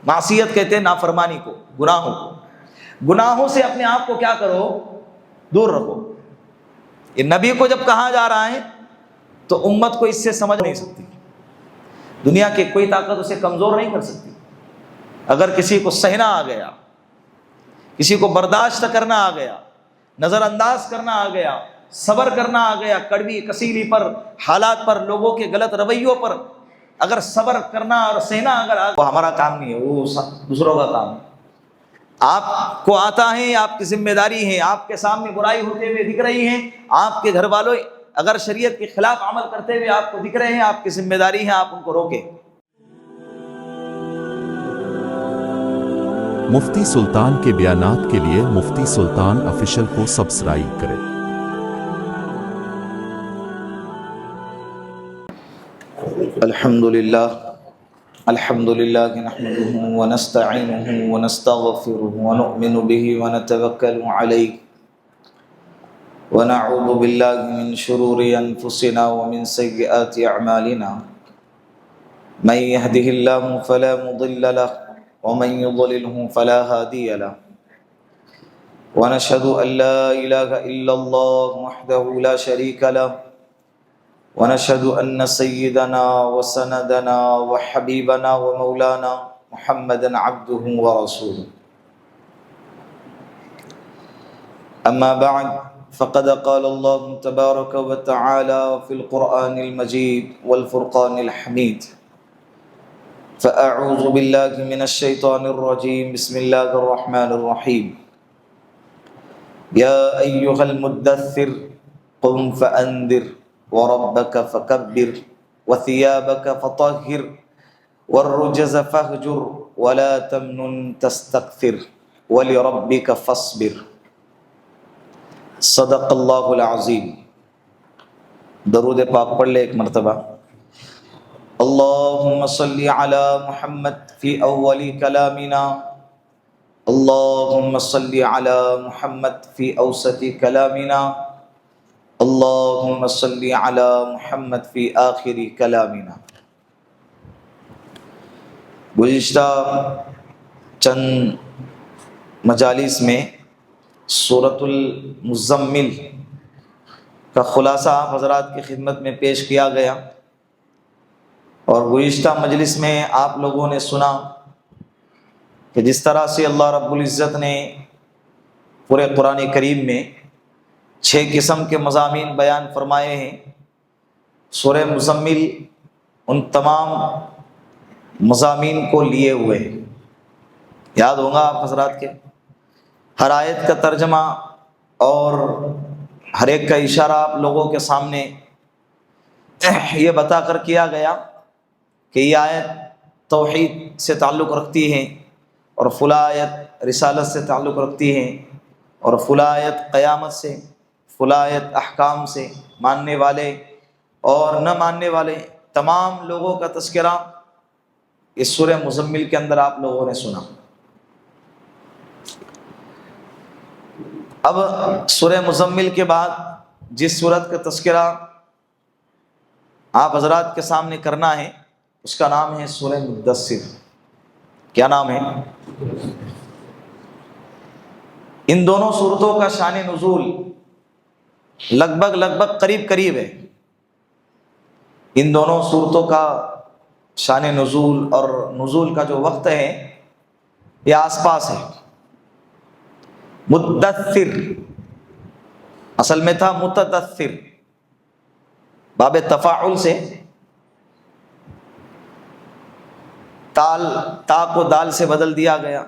معصیت کہتے ہیں نافرمانی کو، گناہوں کو۔ گناہوں سے اپنے آپ کو کیا کرو؟ دور رکھو۔ یہ نبی کو جب کہا جا رہا ہے تو امت کو اس سے سمجھ نہیں سکتی، دنیا کی کوئی طاقت اسے کمزور نہیں کر سکتی۔ اگر کسی کو سہنا آ گیا، کسی کو برداشت کرنا آ گیا، نظر انداز کرنا آ گیا، صبر کرنا آ گیا، کڑوی کسیلی پر، حالات پر، لوگوں کے غلط رویوں پر اگر صبر کرنا اور سہنا اگر وہ ہمارا کام نہیں ہے، وہ دوسروں کا کام ہے۔ آپ کو آتا ہے، آپ کی ذمہ داری ہے، آپ کے سامنے برائی ہوتے ہوئے دکھ رہی ہے، آپ کے گھر والوں اگر شریعت کے خلاف عمل کرتے ہوئے آپ کو دکھ رہے ہیں، آپ کی ذمہ داری ہے آپ ان کو روکیں۔ مفتی سلطان کے بیانات کے لیے مفتی سلطان آفیشل کو سبسکرائب کریں۔ الحمد للہ نحمده ونستعینه ونستغفره ونؤمن به ونتوکل علیہ ونعوذ باللہ من شرور انفسنا ومن سیئات اعمالنا من يهده اللہ فلا مضل له ومن يضلله فلا هادی له ونشهد ان لا الہ الا اللہ وحدہ لا شریک له ونشهد أن سيدنا وسندنا وحبيبنا ومولانا محمدا عبده ورسوله أما بعد فقد قال الله تبارك وتعالى في القرآن المجيد والفرقان الحميد فأعوذ بالله من الشيطان الرجيم بسم الله الرحمن الرحيم يا أيها المدثر قم فأنذر وربك فكبر وثيابك فطهر والرجز فاهجر ولا تمنن تستكثر ولربك فاصبر صدق اللہ العظیم۔ درود پاک پڑھ لے ایک مرتبہ۔ اللہم صلی علی محمد فی اول کلامنا، اللہم صلی علی محمد فی اوسط کلامنا، اللہم صلی علی محمد فی آخر کلامنا۔ گزشتہ چند مجالس میں سورۃ المزمل کا خلاصہ آپ حضرات کی خدمت میں پیش کیا گیا، اور گزشتہ مجلس میں آپ لوگوں نے سنا کہ جس طرح سے اللہ رب العزت نے پورے قرآن کریم میں 6 قسم کے مضامین بیان فرمائے ہیں۔ سورہ مزمل ان تمام مضامین کو لیے ہوئے ہیں۔ یاد ہوگا آپ حضرات کے ہر آیت کا ترجمہ اور ہر ایک کا اشارہ آپ لوگوں کے سامنے یہ بتا کر کیا گیا کہ یہ آیت توحید سے تعلق رکھتی ہے، اور فلاں آیت رسالت سے تعلق رکھتی ہے، اور فلاں آیت قیامت سے، فلاں آیت احکام سے، ماننے والے اور نہ ماننے والے تمام لوگوں کا تذکرہ اس سورہ مزمل کے اندر آپ لوگوں نے سنا۔ اب سورہ مزمل کے بعد جس سورت کا تذکرہ آپ حضرات کے سامنے کرنا ہے اس کا نام ہے سورہ مدثر۔ کیا نام ہے؟ ان دونوں سورتوں کا شان نزول لگ بھگ قریب ہے۔ ان دونوں صورتوں کا شان نزول اور نزول کا جو وقت ہے یہ آس پاس ہے۔ مدثر اصل میں تھا متدثر، باب تفاعل سے تا کو دال سے بدل دیا گیا،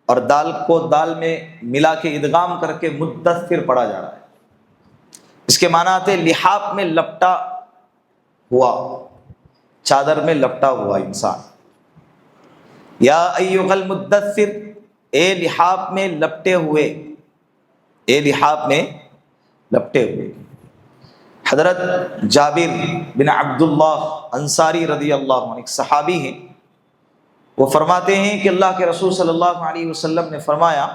اور دال کو دال میں ملا کے ادغام کر کے مدثر پڑھا جا رہا ہے۔ اس کے معنی آتے لحاف میں لپٹا ہوا، چادر میں لپٹا ہوا انسان۔ یا ایھا المدثر، اے لحاف میں لپٹے ہوئے، اے لحاف میں لپٹے ہوئے۔ حضرت جابر بن عبداللہ انصاری رضی اللہ عنہ ایک صحابی ہیں، وہ فرماتے ہیں کہ اللہ کے رسول صلی اللہ علیہ وسلم نے فرمایا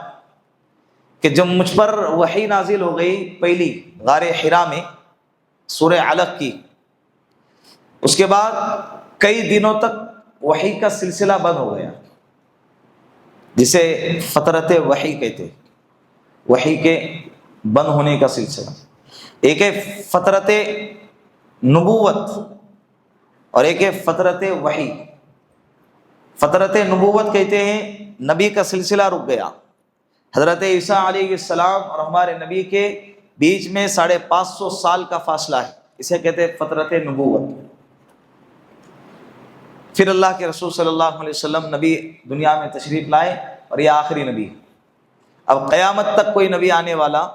کہ جب مجھ پر وحی نازل ہو گئی پہلی غار حرا میں سورہ علق کی، اس کے بعد کئی دنوں تک وحی کا سلسلہ بند ہو گیا، جسے فطرت وحی کہتے ہیں، وحی کے بند ہونے کا سلسلہ۔ ایک ہے فطرت نبوت اور ایک ہے فطرت وحی۔ فطرت نبوت کہتے ہیں نبی کا سلسلہ رک گیا، حضرت عیسیٰ علیہ السلام اور ہمارے نبی کے بیچ میں 550 سال کا فاصلہ ہے، اسے کہتے ہیں فطرت نبوت۔ پھر اللہ کے رسول صلی اللہ علیہ وسلم نبی دنیا میں تشریف لائے اور یہ آخری نبی۔ اب قیامت تک کوئی نبی آنے والا،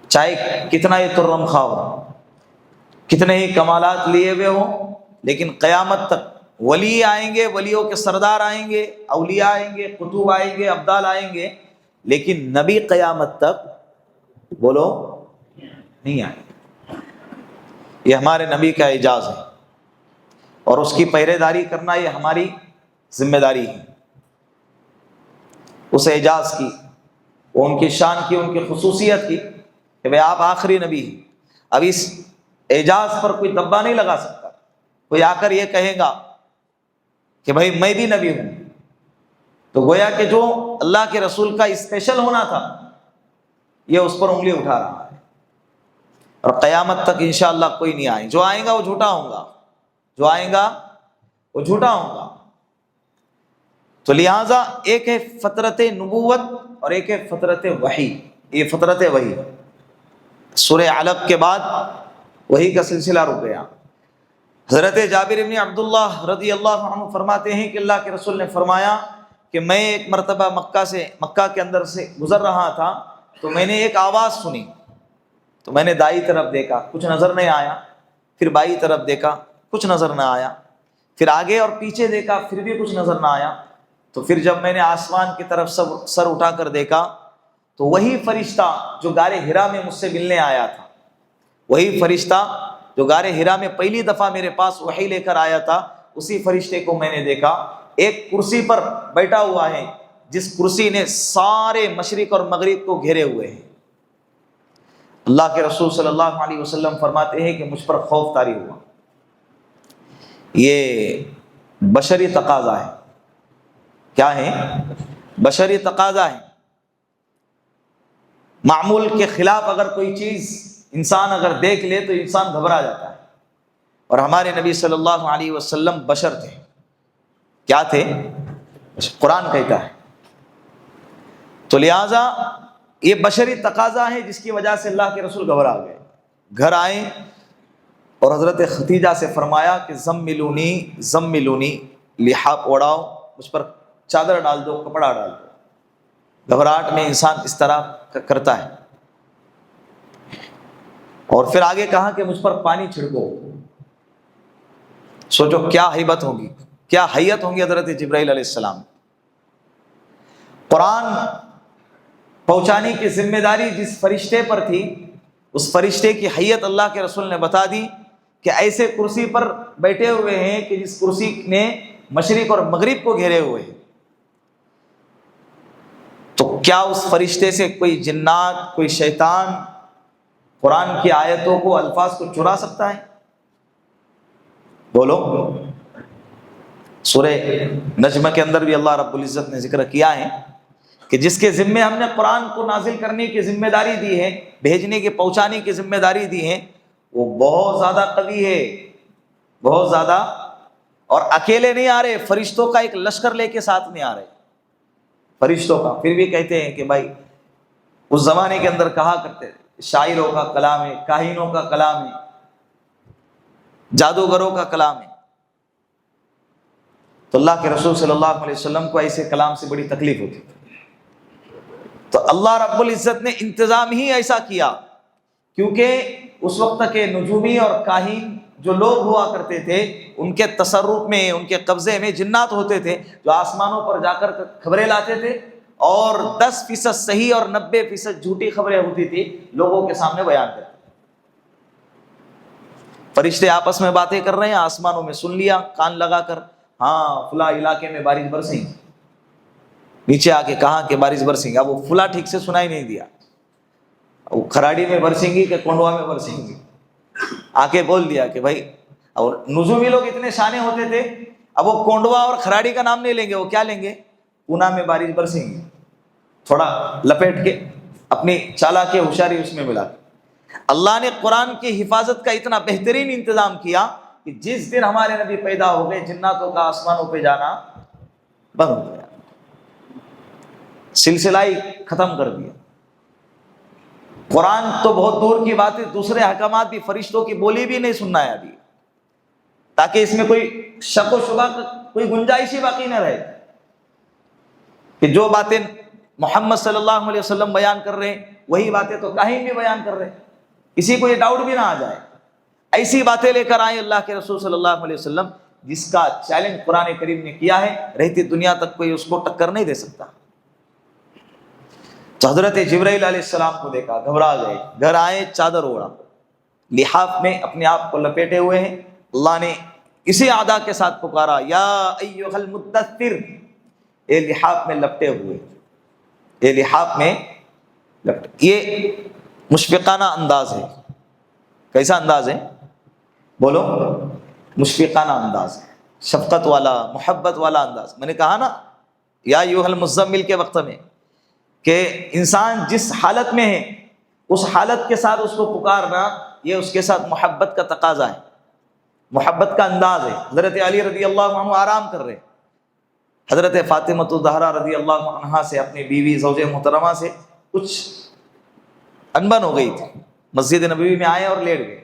چاہے کتنا ہی ترم خواہ ہو، کتنے ہی کمالات لیے ہوئے ہوں، لیکن قیامت تک ولی آئیں گے، ولیوں کے سردار آئیں گے، اولیاء آئیں گے، قطب آئیں گے، ابدال آئیں گے، لیکن نبی قیامت تک بولو نہیں آئیں گے۔ یہ ہمارے نبی کا اعجاز ہے اور اس کی پہرے داری کرنا یہ ہماری ذمہ داری ہے۔ اس اعجاز کی، وہ ان کی شان کی، ان کی خصوصیت کی کہ بھئی آپ آخری نبی ہیں۔ اب اس اعجاز پر کوئی دبا نہیں لگا سکتا۔ کوئی آ کر یہ کہے گا کہ بھئی میں بھی نبی ہوں، تو گویا کہ جو اللہ کے رسول کا اسپیشل ہونا تھا یہ اس پر انگلی اٹھا رہا ہے، اور قیامت تک انشاءاللہ کوئی نہیں آئے۔ جو آئے گا وہ جھوٹا ہوگا، جو آئے گا وہ جھوٹا ہوگا۔ تو لہٰذا ایک ہے فطرت نبوت اور ایک ہے فطرت وحی۔ یہ فطرت وحی، سورہ علق کے بعد وحی کا سلسلہ رک گیا۔ حضرت جابر بن عبداللہ رضی اللہ عنہ فرماتے ہیں کہ اللہ کے رسول نے فرمایا کہ میں ایک مرتبہ مکہ کے اندر سے گزر رہا تھا، تو میں نے ایک آواز سنی، تو میں نے دائیں طرف دیکھا، کچھ نظر نہیں آیا، پھر بائیں طرف دیکھا، کچھ نظر نہ آیا، پھر آگے اور پیچھے دیکھا، پھر بھی کچھ نظر نہ آیا۔ تو پھر جب میں نے آسمان کی طرف سر اٹھا کر دیکھا تو وہی فرشتہ جو غار حرا میں مجھ سے ملنے آیا تھا، وہی فرشتہ جو غار حرا میں پہلی دفعہ میرے پاس وحی لے کر آیا تھا، اسی فرشتے کو میں نے دیکھا ایک کرسی پر بیٹھا ہوا ہے، جس کرسی نے سارے مشرق اور مغرب کو گھیرے ہوئے ہیں۔ اللہ کے رسول صلی اللہ علیہ وسلم فرماتے ہیں کہ مجھ پر خوف طاری ہوا۔ یہ بشری تقاضا ہے۔ کیا ہے؟ بشری تقاضا ہے۔ معمول کے خلاف اگر کوئی چیز انسان اگر دیکھ لے تو انسان گھبرا جاتا ہے، اور ہمارے نبی صلی اللہ علیہ وسلم بشر تھے۔ کیا تھے؟ قرآن کہتا ہے۔ تو لہٰذا یہ بشری تقاضا ہے جس کی وجہ سے اللہ کے رسول گھبرا گئے، گھر آئے اور حضرت خدیجہ سے فرمایا کہ زملونی زملونی، لحاف اوڑاؤ، مجھ پر چادر ڈال دو، کپڑا ڈال دو۔ گھبراہٹ میں انسان اس طرح کرتا ہے۔ اور پھر آگے کہا کہ مجھ پر پانی چھڑکو۔ سوچو کیا ہیبت ہوگی، کیا حیت ہوں گی حضرت جبرائیل علیہ السلام۔ قرآن پہنچانے کی ذمہ داری جس فرشتے پر تھی، اس فرشتے کی حیت اللہ کے رسول نے بتا دی کہ ایسے کرسی پر بیٹھے ہوئے ہیں کہ جس کرسی نے مشرق اور مغرب کو گھیرے ہوئے ہیں۔ تو کیا اس فرشتے سے کوئی جنات، کوئی شیطان قرآن کی آیتوں کو، الفاظ کو چرا سکتا ہے؟ بولو۔ سورہ نجم کے اندر بھی اللہ رب العزت نے ذکر کیا ہے کہ جس کے ذمے ہم نے قرآن کو نازل کرنے کی ذمہ داری دی ہے، بھیجنے کے، پہنچانے کی ذمہ داری دی ہے، وہ بہت زیادہ قوی ہے، بہت زیادہ، اور اکیلے نہیں آ رہے، فرشتوں کا ایک لشکر لے کے ساتھ میں آ رہے، فرشتوں کا۔ پھر بھی کہتے ہیں کہ بھائی اس زمانے کے اندر کہا کرتے تھے شاعروں کا کلام ہے، کاہنوں کا کلام ہے، جادوگروں کا کلام ہے۔ تو اللہ کے رسول صلی اللہ علیہ وسلم کو ایسے کلام سے بڑی تکلیف ہوتی تھی۔ تو اللہ رب العزت نے انتظام ہی ایسا کیا، کیونکہ اس وقت کے نجومی اور کاہن جو لوگ ہوا کرتے تھے، ان کے تصرف میں، ان کے قبضے میں جنات ہوتے تھے جو آسمانوں پر جا کر خبریں لاتے تھے، اور 10% صحیح اور 90% جھوٹی خبریں ہوتی تھی، لوگوں کے سامنے بیان کرتے۔ فرشتے آپس میں باتیں کر رہے ہیں، آسمانوں میں سن لیا کان لگا کر، ہاں فلاں علاقے میں بارش برسیں گی، نیچے آ کے کہا کہ بارش برسیں گی، اب وہ فلاں ٹھیک سے سنائی نہیں دیا، وہ کھراڑی میں برسیں گی کہ کونڈوا میں برسیں گی، آ کے بول دیا کہ بھائی۔ اور نجومی لوگ اتنے شانے ہوتے تھے، اب وہ کونڈوا اور کھراڑی کا نام نہیں لیں گے، وہ کیا لیں گے؟ پونا میں بارش برسیں گے، تھوڑا لپیٹ کے اپنی چالاکی ہوشیاری اس میں ملا کے۔ اللہ نے قرآن کی حفاظت کا اتنا بہترین انتظام کیا کہ جس دن ہمارے نبی پیدا ہو گئے جناتوں کا آسمانوں پہ جانا بند ہو گیا، سلسلہ ہی ختم کر دیا۔ قرآن تو بہت دور کی بات ہے، دوسرے احکامات بھی، فرشتوں کی بولی بھی نہیں سننا ہے ابھی، تاکہ اس میں کوئی شک و شبہ کوئی گنجائش ہی باقی نہ رہے کہ جو باتیں محمد صلی اللہ علیہ وسلم بیان کر رہے ہیں وہی باتیں تو کہیں بھی بیان کر رہے ہیں، کسی کو یہ ڈاؤٹ بھی نہ آ جائے۔ ایسی باتیں لے کر آئے اللہ کے رسول صلی اللہ علیہ وسلم جس کا چیلنج قرآن کریم نے کیا ہے، رہتی دنیا تک کوئی اس کو ٹکر نہیں دے سکتا۔ تو حضرت جبرائیل علیہ السلام کو دیکھا، گھبرا گئے، گھر آئے، چادر اوڑھا، لحاف میں اپنے آپ کو لپیٹے ہوئے ہیں۔ اللہ نے اسی ادا کے ساتھ پکارا، یا ایھا المدثر، اے لحاف میں لپٹے ہوئے، اے لحاف میں لپٹے۔ یہ مشفقانہ انداز ہے۔ کیسا انداز ہے؟ بولو، مشفقانہ انداز ہے، شفقت والا، محبت والا انداز۔ میں نے کہا نا یا ایھا المزمل کے وقت میں کہ انسان جس حالت میں ہے اس حالت کے ساتھ اس کو پکارنا، یہ اس کے ساتھ محبت کا تقاضا ہے، محبت کا انداز ہے۔ حضرت علی رضی اللہ عنہ آرام کر رہے، حضرت فاطمہ الزہرا رضی اللہ عنہا سے، اپنی بیوی زوج محترمہ سے کچھ انبن ہو گئی تھی، مسجد نبوی میں آئے اور لیٹ گئے،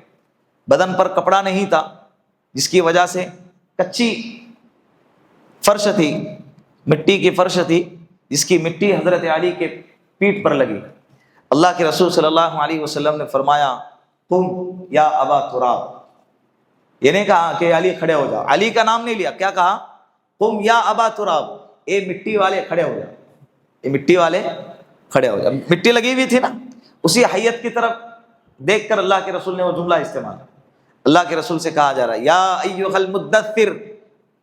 بدن پر کپڑا نہیں تھا جس کی وجہ سے کچی فرش تھی، مٹی کی فرش تھی جس کی مٹی حضرت علی کے پیٹھ پر لگی۔ اللہ کے رسول صلی اللہ علیہ وسلم نے فرمایا، قم یا ابا تراب، یہ نہیں کہا کہ علی کھڑے ہو جاؤ، علی کا نام نہیں لیا، کیا کہا؟ قم یا ابا تراب، اے مٹی والے کھڑے ہو جاؤ، اے مٹی والے کھڑے ہو جاؤ۔ مٹی لگی ہوئی تھی نا، اسی حیت کی طرف دیکھ کر اللہ کے رسول نے وہ جملہ استعمال کیا۔ اللہ کے رسول سے کہا جا رہا ہے، یا ایھا المدثر،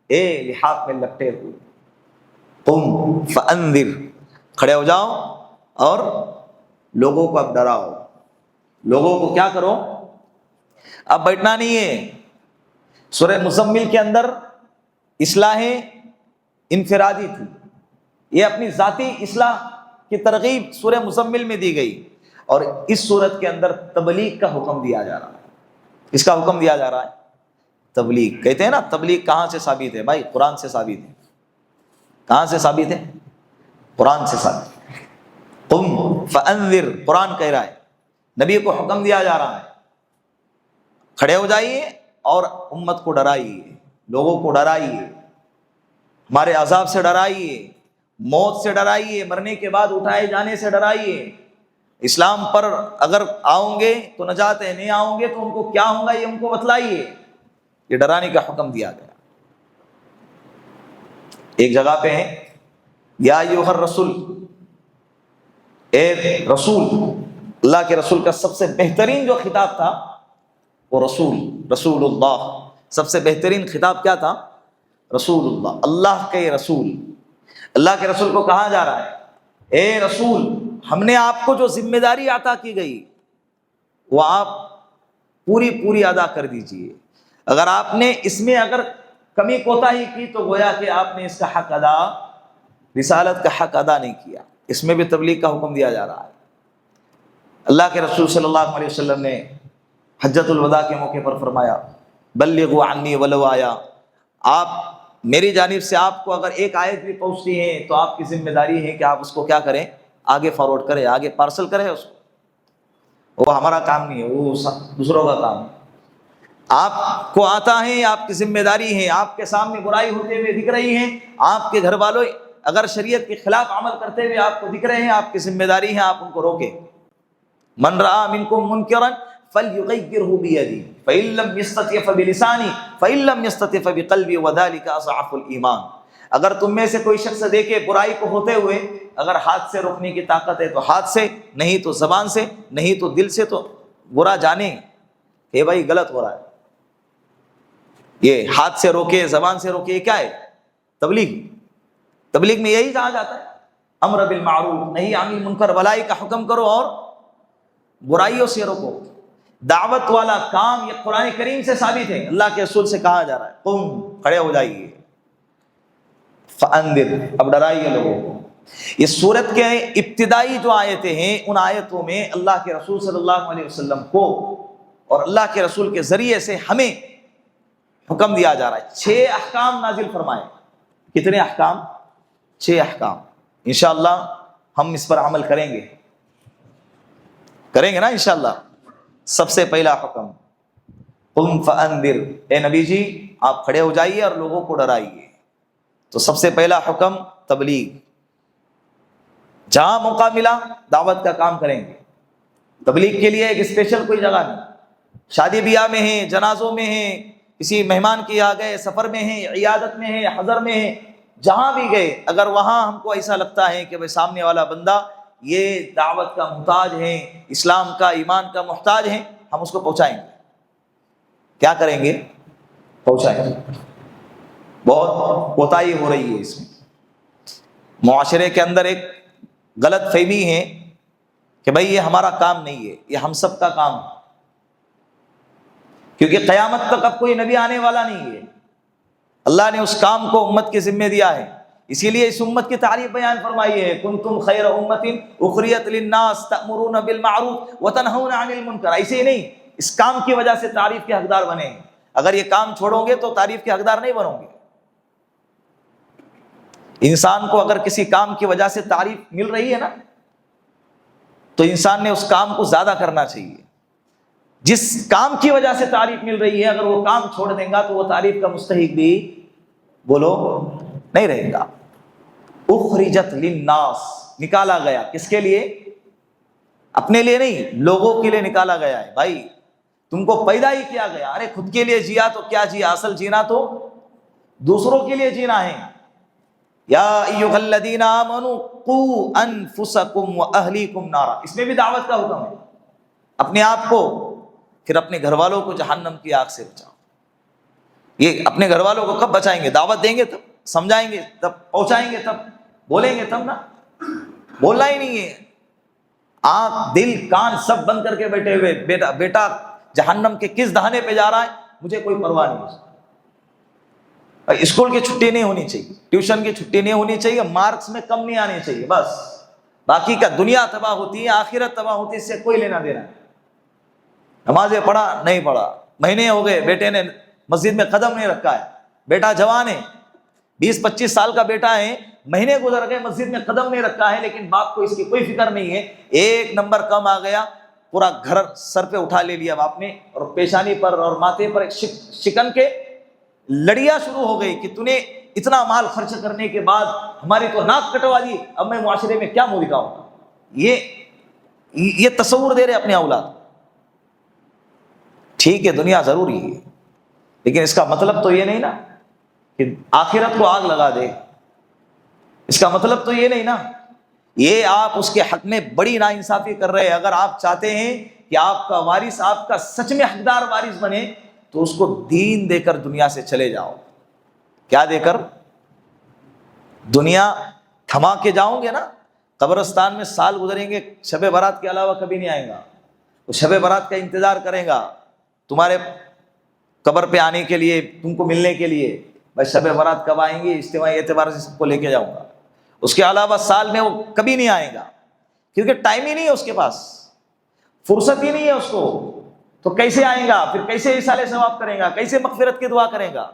اے لحاف میں لپٹے ہوئے، قم فانذر، کھڑے ہو جاؤ اور لوگوں کو اب ڈراؤ، لوگوں کو کیا کرو؟ اب بیٹھنا نہیں ہے۔ سورہ مزمل کے اندر اصلاح انفرادی تھی، یہ اپنی ذاتی اصلاح کی ترغیب سورہ مزمل میں دی گئی، اور اس صورت کے اندر تبلیغ کا حکم دیا جا رہا ہے۔ اس کا حکم دیا جا رہا ہے تبلیغ۔ کہتے ہیں نا تبلیغ کہاں سے ثابت ہے؟ بھائی قرآن سے ثابت ہے۔ کہاں سے ثابت ہے؟ قرآن سے ثابت ہے۔ قم فانذر، قرآن کہہ رہا ہے، نبی کو حکم دیا جا رہا ہے، کھڑے ہو جائیے اور امت کو ڈرائیے، لوگوں کو ڈرائیے، ہمارے عذاب سے ڈرائیے، موت سے ڈرائیے، مرنے کے بعد اٹھائے جانے سے ڈرائیے، اسلام پر اگر آؤں گے تو نجات ہے، نہیں آؤں گے تو ان کو کیا ہوگا یہ ان کو بتلائیے۔ یہ ڈرانے کا حکم دیا گیا۔ ایک جگہ پہ ہے، یا ایھا الرسول، اے رسول، اللہ کے رسول کا سب سے بہترین جو خطاب تھا وہ رسول اللہ، سب سے بہترین خطاب کیا تھا؟ رسول اللہ، اللہ کے رسول۔ اللہ کے رسول کو کہا جا رہا ہے، اے رسول، ہم نے آپ کو جو ذمہ داری عطا کی گئی وہ آپ پوری ادا کر دیجئے۔ اگر آپ نے اس میں اگر کمی کوتاہی کی تو گویا کہ آپ نے اس کا حق ادا، رسالت کا حق ادا نہیں کیا۔ اس میں بھی تبلیغ کا حکم دیا جا رہا ہے۔ اللہ کے رسول صلی اللہ علیہ وسلم نے حجۃ الوداع کے موقع پر فرمایا، بلغوا عنی ولو آیا، آپ میری جانب سے آپ کو اگر ایک آیت بھی پہنچتی ہے تو آپ کی ذمہ داری ہے کہ آپ اس کو کیا کریں؟ آگے فارورڈ کریں، آگے پارسل کریں اس کو۔ وہ ہمارا کام نہیں ہے، وہ دوسروں کا کام ہے۔ آپ کو آتا ہے، آپ کی ذمہ داری ہے، آپ کے سامنے برائی ہوتے ہوئے دکھ رہی ہے، آپ کے گھر والوں اگر شریعت کے خلاف عمل کرتے ہوئے آپ کو دکھ رہے ہیں، آپ کی ذمہ داری ہے آپ ان کو روکیں۔ من رأى منکم منکرا فلیغیرہ بیدہ فإن لم یستطع فبلسانہ فإن لم یستطع فبقلبہ وذلک اضعف الایمان۔ اگر تم میں سے کوئی شخص دیکھے برائی کو ہوتے ہوئے، اگر ہاتھ سے روکنے کی طاقت ہے تو ہاتھ سے، نہیں تو زبان سے، نہیں تو دل سے، تو برا جانے کہ بھائی غلط ہو رہا ہے۔ یہ ہاتھ سے روکے، زبان سے روکے، یہ کیا ہے؟ تبلیغ میں یہی کہا جاتا ہے، امر بالمعروف نہی عن المنکر، بھلائی کا حکم کرو اور برائیوں سے روکو۔ دعوت والا کام یہ قرآن کریم سے ثابت ہے، اللہ کے رسول سے کہا جا رہا ہے، قم، کھڑے ہو جائیے، فانذر، اب ڈرائیے لوگوں کو۔ یہ سورت کے ابتدائی جو آیتیں ہیں ان آیتوں میں اللہ کے رسول صلی اللہ علیہ وسلم کو اور اللہ کے رسول کے ذریعے سے ہمیں حکم دیا جا رہا ہے، 6 احکام نازل فرمائے۔ کتنے احکام؟ 6 احکام۔ انشاءاللہ ہم اس پر عمل کریں گے نا انشاءاللہ۔ سب سے پہلا حکم قم فانذر، اے نبی جی آپ کھڑے ہو جائیے اور لوگوں کو ڈرائیے۔ تو سب سے پہلا حکم تبلیغ، جہاں موقع ملا دعوت کا کام کریں گے۔ تبلیغ کے لیے ایک اسپیشل کوئی جگہ نہیں، شادی بیاہ میں ہیں، جنازوں میں ہیں، کسی مہمان کے یہاں گئے، سفر میں ہیں، عیادت میں ہیں، حضر میں ہیں، جہاں بھی گئے، اگر وہاں ہم کو ایسا لگتا ہے کہ سامنے والا بندہ یہ دعوت کا محتاج ہے، اسلام کا ایمان کا محتاج ہے، ہم اس کو پہنچائیں گے۔ کیا کریں گے؟ پہنچائیں گے۔ بہت کوتاہی ہو رہی ہے اس میں، معاشرے کے اندر ایک غلط فہمی ہے کہ بھائی یہ ہمارا کام نہیں ہے، یہ ہم سب کا کام ہے، کیونکہ قیامت تک اب کوئی نبی آنے والا نہیں ہے۔ اللہ نے اس کام کو امت کے ذمہ دیا ہے، اسی لیے اس امت کی تعریف بیان فرمائی ہے، کنتم خیر امت اخرجت للناس تأمرون بالمعروف وتنہون عن المنکر۔ ایسے ہی نہیں، اس کام کی وجہ سے تعریف کے حقدار بنے ہیں۔ اگر یہ کام چھوڑو گے تو تعریف کے حقدار نہیں بنو گے۔ انسان کو اگر کسی کام کی وجہ سے تعریف مل رہی ہے نا تو انسان نے اس کام کو زیادہ کرنا چاہیے۔ جس کام کی وجہ سے تعریف مل رہی ہے اگر وہ کام چھوڑ دیں گا تو وہ تعریف کا مستحق بھی بولو نہیں رہے گا۔ اخرجت للناس، نکالا گیا، کس کے لیے؟ اپنے لیے نہیں، لوگوں کے لیے نکالا گیا ہے۔ بھائی تم کو پیدا ہی کیا گیا، ارے خود کے لیے جیا تو کیا جیا، اصل جینا تو دوسروں کے لیے جینا ہے۔ یا ایھا الذین آمنوا قوا انفسکم واہلیکم نارا، اس میں بھی دعوت کا حکم ہے۔ اپنے آپ کو پھر اپنے گھر والوں کو جہنم کی آگ سے بچاؤ۔ یہ اپنے گھر والوں کو کب بچائیں گے؟ دعوت دیں گے تب، سمجھائیں گے تب، پہنچائیں گے تب، بولیں گے تب نا۔ بولنا ہی نہیں ہے، آنکھ دل کان سب بند کر کے بیٹھے ہوئے، بیٹا جہنم کے کس دہانے پہ جا رہا ہے مجھے کوئی پرواہ نہیں۔ اسکول کی چھٹی نہیں ہونی چاہیے، ٹیوشن کی چھٹی نہیں ہونی چاہیے، مارکس میں کم نہیں آنے چاہیے، بس باقی کا دنیا تباہ ہوتی ہے، آخرت تباہ ہوتی ہے، اس سے کوئی لینا دینا نہیں۔ نمازیں پڑھا نہیں پڑھا، مہینے ہو گئے بیٹے نے مسجد میں قدم نہیں رکھا ہے، بیٹا جوان ہے، 20-25 سال کا بیٹا ہے، مہینے گزر گئے مسجد میں قدم نہیں رکھا ہے، لیکن باپ کو اس کی کوئی فکر نہیں ہے۔ 1 نمبر کم آ گیا، پورا گھر سر پہ اٹھا لے لیا باپ نے، اور پیشانی پر اور ماتھے پر ایک شکن کے لڑیاں شروع ہو گئی کہ تو نے اتنا مال خرچ کرنے کے بعد ہماری تو ناک کٹوا دی، اب میں معاشرے میں کیا منہ دکھاؤں گا۔ یہ تصور دے رہے اپنے اولاد۔ ٹھیک ہے دنیا ضروری ہے، لیکن اس کا مطلب تو یہ نہیں نا کہ آخرت کو آگ لگا دے، اس کا مطلب تو یہ نہیں نا، یہ آپ اس کے حق میں بڑی ناانصافی کر رہے ہیں۔ اگر آپ چاہتے ہیں کہ آپ کا وارث آپ کا سچ میں حقدار وارث بنے تو اس کو دین دے کر دنیا سے چلے جاؤ۔ کیا دے کر؟ دنیا تھما کے جاؤ گے نا، قبرستان میں سال گزریں گے، شب برات کے علاوہ کبھی نہیں آئے گا۔ وہ شب برات کا انتظار کرے گا تمہارے قبر پہ آنے کے لیے، تم کو ملنے کے لیے، بھائی شب برات کب آئیں گے، اجتماعی اعتبار سے سب کو لے کے جاؤں گا۔ اس کے علاوہ سال میں وہ کبھی نہیں آئے گا، کیونکہ ٹائم ہی نہیں ہے اس کے پاس، فرصت ہی نہیں ہے اس کو، تو کیسے آئے گا؟ پھر کیسے اصالہ ثواب کرے گا؟ کیسے مغفرت کی دعا کرے گا؟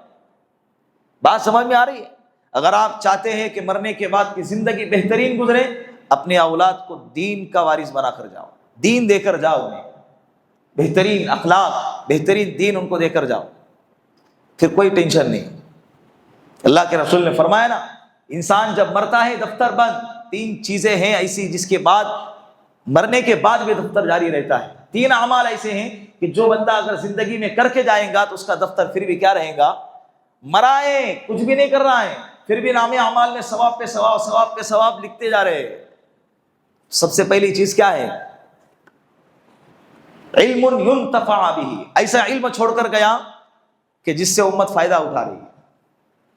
بات سمجھ میں آ رہی ہے؟ اگر آپ چاہتے ہیں کہ مرنے کے بعد کی زندگی بہترین گزرے، اپنے اولاد کو دین کا وارث بنا کر جاؤ، دین دے کر جاؤ انہیں، بہترین اخلاق بہترین دین ان کو دے کر جاؤ، پھر کوئی ٹینشن نہیں۔ اللہ کے رسول نے فرمایا نا، انسان جب مرتا ہے دفتر بند۔ 3 چیزیں ہیں ایسی جس کے بعد مرنے کے بعد بھی دفتر جاری رہتا ہے۔ 3 اعمال ایسے ہیں کہ جو بندہ اگر زندگی میں کر کے جائے گا تو اس کا دفتر پھر بھی کیا رہے گا؟ مرا ہے، کچھ بھی نہیں کر رہا ہے، پھر بھی نام اعمال میں ثواب پہ ثواب، ثواب پہ ثواب لکھتے جا رہے ہیں۔ سب سے پہلی چیز کیا ہے؟ علم ينتفع به، ایسا علم چھوڑ کر گیا کہ جس سے امت فائدہ اٹھا رہی ہے۔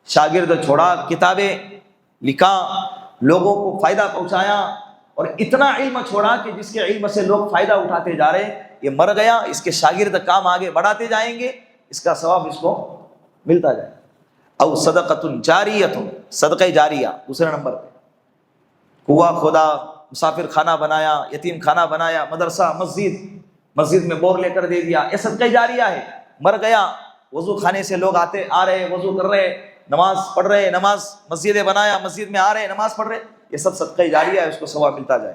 شاگرد چھوڑا، کتابیں لکھا، لوگوں کو فائدہ پہنچایا، اور اتنا علم چھوڑا کہ جس کے علم سے لوگ فائدہ اٹھاتے جا رہے ہیں۔ یہ مر گیا، اس کے شاگرد کام آگے بڑھاتے جائیں گے، اس کا ثواب اس کو ملتا جائے۔ او صدقۃ جاریۃ، صدقہ جاریہ دوسرے نمبر پہ، کنواں کھودا، مسافر خانہ بنایا، یتیم خانہ بنایا، مدرسہ، مسجد میں بور لے کر دے دیا، یہ صدقہ جاریہ ہے۔ مر گیا، وضو خانے سے لوگ آ رہے، وضو کر رہے، نماز پڑھ رہے، نماز مسجدیں بنایا، مسجد میں آ رہے، نماز پڑھ رہے، یہ سب صدقہ جاریہ ہے، اس کو ثواب ملتا جائے۔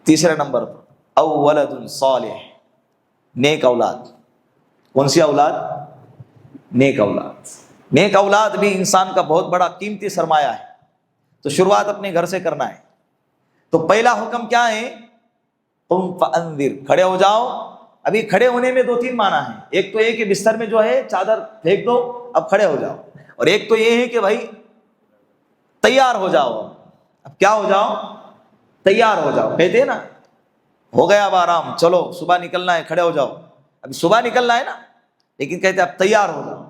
تیسرے نمبر پر او ولد صالح، نیک اولاد۔ کون سی اولاد؟ نیک اولاد۔ نیک اولاد بھی انسان کا بہت بڑا قیمتی سرمایہ ہے، تو شروعات اپنے گھر سے کرنا ہے۔ تو پہلا حکم کیا ہے؟ قم فانذر، کھڑے ہو جاؤ۔ ابھی کھڑے ہونے میں دو تین معنی ہیں، ایک تو یہ کہ بستر میں جو ہے چادر پھینک دو، اب کھڑے ہو جاؤ، اور ایک تو یہ ہے کہ بھائی تیار ہو جاؤ۔ اب کیا ہو جاؤ؟ تیار ہو جاؤ۔ کہتے ہیں نا ہو گیا اب آرام، چلو صبح نکلنا ہے، کھڑے ہو جاؤ۔ ابھی صبح نکلنا ہے نا، لیکن کہتے ہیں اب تیار ہو جاؤ۔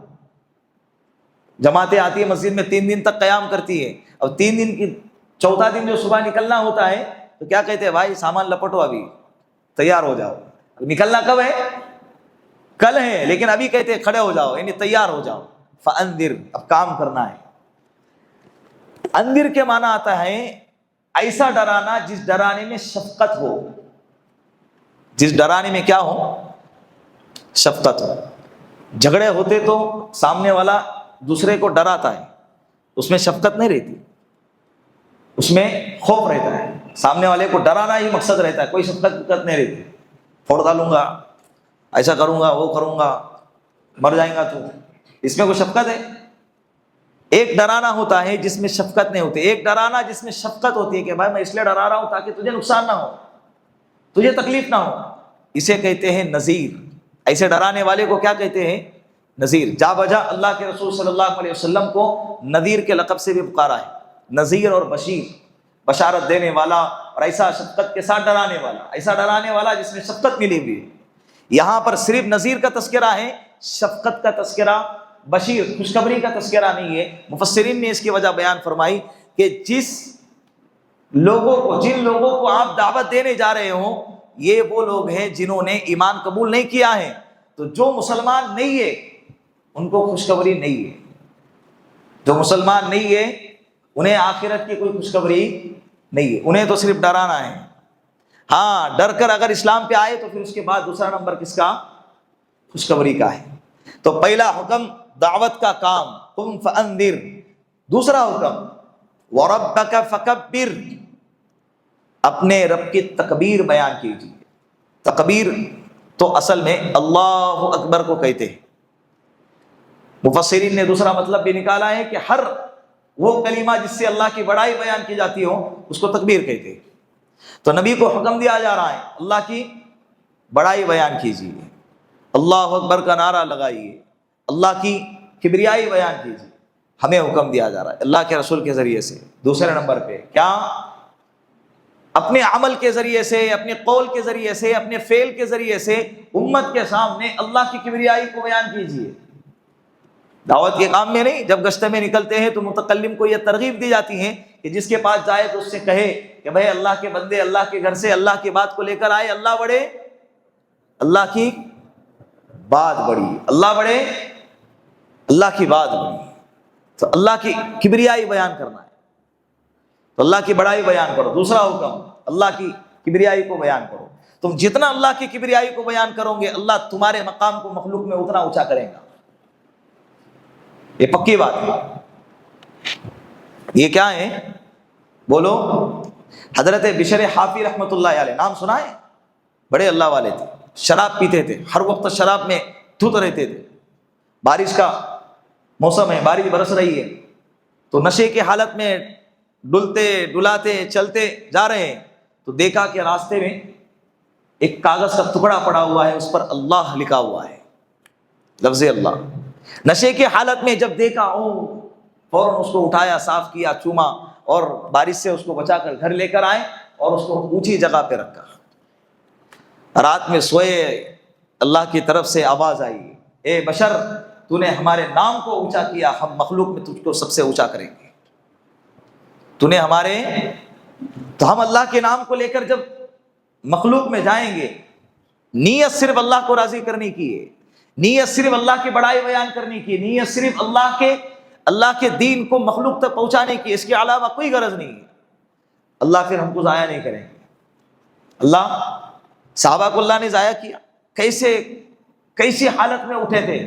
جماعتیں آتی ہے مسجد میں 3 دن تک قیام کرتی ہے، اب 3 دن کی چوتھا دن جو صبح نکلنا ہوتا ہے تو کیا کہتے ہیں؟ بھائی سامان لپٹو، ابھی تیار ہو جاؤ۔ اب نکلنا کب ہے؟ کل ہے، لیکن ابھی کہتے ہیں کھڑے ہو جاؤ، یعنی تیار ہو جاؤ۔ فانذر، اب کام کرنا ہے۔ انذر کے معنی آتا ہے ایسا ڈرانا جس ڈرانے میں شفقت ہو، جس ڈرانے میں کیا ہو؟ شفقت ہو۔ جھگڑے ہوتے تو سامنے والا دوسرے کو ڈراتا ہے، اس میں شفقت نہیں رہتی، اس میں خوف رہتا ہے، سامنے والے کو ڈرانا ہی مقصد رہتا ہے، کوئی شفقت نہیں رہتی۔ پھوڑ ڈالوں گا، ایسا کروں گا، وہ کروں گا، مر جائیں گا تو، اس میں کوئی شفقت ہے؟ ایک ڈرانا ہوتا ہے جس میں شفقت نہیں ہوتی، ایک ڈرانا جس میں شفقت ہوتی ہے کہ بھائی میں اس لیے ڈرا رہا ہوں تاکہ تجھے نقصان نہ ہو، تجھے تکلیف نہ ہو، اسے کہتے ہیں نذیر۔ ایسے ڈرانے والے کو کیا کہتے ہیں؟ نذیر۔ جا بجا اللہ کے رسول صلی اللہ علیہ وسلم کو نذیر کے لقب سے بھی پکارا ہے، نذیر اور بشیر، بشارت دینے والا اور ایسا شفقت کے ساتھ ڈرانے والا، ایسا ڈرانے والا جس میں شفقت ملی ہوئی ہے۔ یہاں پر صرف نذیر کا تذکرہ ہے، شفقت کا تذکرہ، بشیر خوشخبری کا تذکرہ نہیں ہے۔ مفسرین نے اس کی وجہ بیان فرمائی کہ جن لوگوں کو آپ دعوت دینے جا رہے ہوں، یہ وہ لوگ ہیں جنہوں نے ایمان قبول نہیں کیا ہے، تو جو مسلمان نہیں ہے ان کو خوشخبری نہیں ہے، جو مسلمان نہیں ہے انہیں آخرت کی کوئی خوشخبری نہیں ہے، انہیں تو صرف ڈرانا ہے۔ ہاں، ڈر کر اگر اسلام پہ آئے تو پھر اس کے بعد دوسرا نمبر کس کا؟ خوشخبری کا ہے۔ تو پہلا حکم دعوت کا کام، قم فانذر۔ دوسرا حکم وربک فکبر، اپنے رب کی تکبیر بیان کیجیے۔ تکبیر تو اصل میں اللہ اکبر کو کہتے ہیں۔ مفسرین نے دوسرا مطلب بھی نکالا ہے کہ ہر وہ کلمہ جس سے اللہ کی بڑائی بیان کی جاتی ہو اس کو تکبیر کہتے ہیں۔ تو نبی کو حکم دیا جا رہا ہے اللہ کی بڑائی بیان کیجیے، اللہ اکبر کا نعرہ لگائیے، اللہ کی کبریائی بیان کیجیے، ہمیں حکم دیا جا رہا ہے اللہ کے رسول کے ذریعے سے۔ دوسرے نمبر پہ کیا؟ اپنے عمل کے ذریعے سے، اپنے قول کے ذریعے سے، اپنے فعل کے ذریعے سے امت کے سامنے اللہ کی کبریائی کو بیان کیجیے۔ دعوت کے کام میں نہیں، جب گشت میں نکلتے ہیں تو متکلم کو یہ ترغیب دی جاتی ہے کہ جس کے پاس جائے تو اس سے کہے کہ بھائی اللہ کے بندے اللہ کے گھر سے اللہ کی بات کو لے کر آئے، اللہ بڑے، اللہ کی بات بڑی، اللہ بڑے، اللہ کی بات بڑی۔ تو اللہ کی کبریائی بیان کرنا ہے، تو اللہ کی بڑائی بیان کرو۔ دوسرا حکم اللہ کی کبریائی کو بیان کرو۔ تم جتنا اللہ کی کبریائی کو بیان کرو گے اللہ تمہارے مقام کو مخلوق میں اتنا اونچا کرے گا، یہ پکی بات ہے۔ یہ کیا ہے بولو؟ حضرت بشر حافی رحمۃ اللہ علیہ، نام سنا ہے؟ بڑے اللہ والے تھے، شراب پیتے تھے، ہر وقت شراب میں دھت رہتے تھے۔ بارش کا موسم ہے، بارش برس رہی ہے، تو نشے کی حالت میں ڈلتے ڈلاتے چلتے جا رہے ہیں تو دیکھا کہ راستے میں ایک کاغذ کا ٹکڑا پڑا ہوا ہے، اس پر اللہ لکھا ہوا ہے، لفظ اللہ۔ نشے کی حالت میں جب دیکھا فوراً اس کو اٹھایا، صاف کیا، چوما اور بارش سے اس کو بچا کر گھر لے کر آئے اور اس کو اونچی جگہ پہ رکھا۔ رات میں سوئے، اللہ کی طرف سے آواز آئی، اے بشر، تو نے ہمارے نام کو اونچا کیا، ہم مخلوق میں تجھ کو سب سے اونچا کریں گے۔ تو نے ہمارے، تو ہم اللہ کے نام کو لے کر جب مخلوق میں جائیں گے، نیت صرف اللہ کو راضی کرنے کی ہے، نیت صرف اللہ کی بڑائی بیان کرنے کی، نیت صرف اللہ کے دین کو مخلوق تک پہنچانے کی، اس کے علاوہ کوئی غرض نہیں ہے۔ اللہ پھر ہم کو ضائع نہیں کریں گے۔ اللہ صحابہ کو اللہ نے ضائع کیا، کیسی حالت میں اٹھے تھے،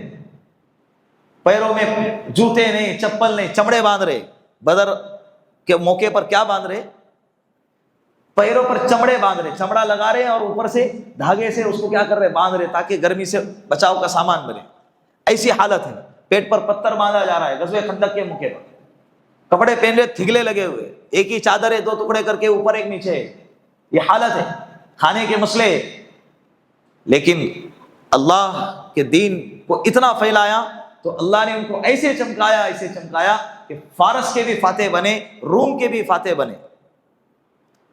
پیروں میں جوتے نہیں، چپل نہیں، چمڑے باندھ رہے۔ بدر کے موقع پر کیا باندھ رہے؟ پیروں پر چمڑے باندھ رہے، چمڑا لگا رہے اور اوپر سے دھاگے سے اس کو کیا کر رہے؟ باندھ رہے، تاکہ گرمی سے بچاؤ کا سامان بنے۔ ایسی حالت ہے، پیٹ پر پتھر باندھا جا رہا ہے غزوہ خندق کے موقع پر، کپڑے پہن رہے تھگلے لگے ہوئے، ایک ہی چادر ہے، 2 ٹکڑے کر کے اوپر ایک نیچے ہے، یہ حالت ہے، کھانے کے مسئلے۔ لیکن اللہ کے دین کو اتنا پھیلایا تو اللہ نے ان کو ایسے چمکایا کہ فارس کے بھی فاتح بنے، روم کے بھی فاتح بنے۔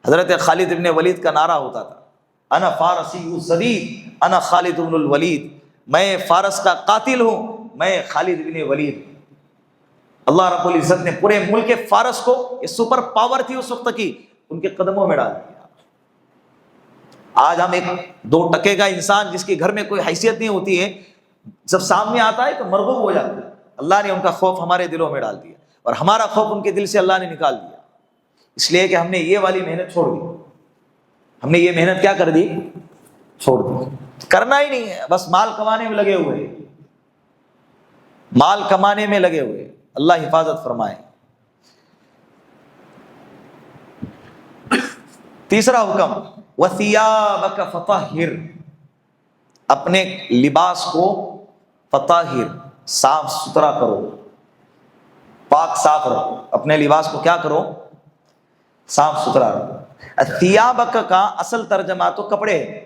حضرت خالد ابن ولید کا نعرہ ہوتا تھا، انا فارسی الزدید انا خالد ابن الولید، میں فارس کا قاتل ہوں، میں خالد ابن ولید۔ اللہ رب العزت نے پورے ملک فارس کو، یہ سپر پاور تھی اس وقت کی، ان کے قدموں میں ڈال دیا۔ آج ہم ایک 2 ٹکے کا انسان جس کے گھر میں کوئی حیثیت نہیں ہوتی ہے، جب سامنے آتا ہے تو مرغوب ہو جاتا ہے۔ اللہ نے ان کا خوف ہمارے دلوں میں ڈال دیا، اور ہمارا خوف ان کے دل سے اللہ نے نکال دیا، اس لیے کہ ہم نے یہ والی محنت چھوڑ دی۔ ہم نے یہ محنت کیا کر دی؟ چھوڑ دی، کرنا ہی نہیں ہے، بس مال کمانے میں لگے ہوئے، مال کمانے میں لگے ہوئے۔ اللہ حفاظت فرمائے۔ تیسرا حکم، وَثِيَابَكَ فَطَهِّرْ، اپنے لباس کو فطاہر، صاف ستھرا کرو، پاک صاف رکھو، اپنے لباس کو کیا کرو؟ صاف ستھرا رکھو۔ ثیابک کا اصل ترجمہ تو کپڑے ہے،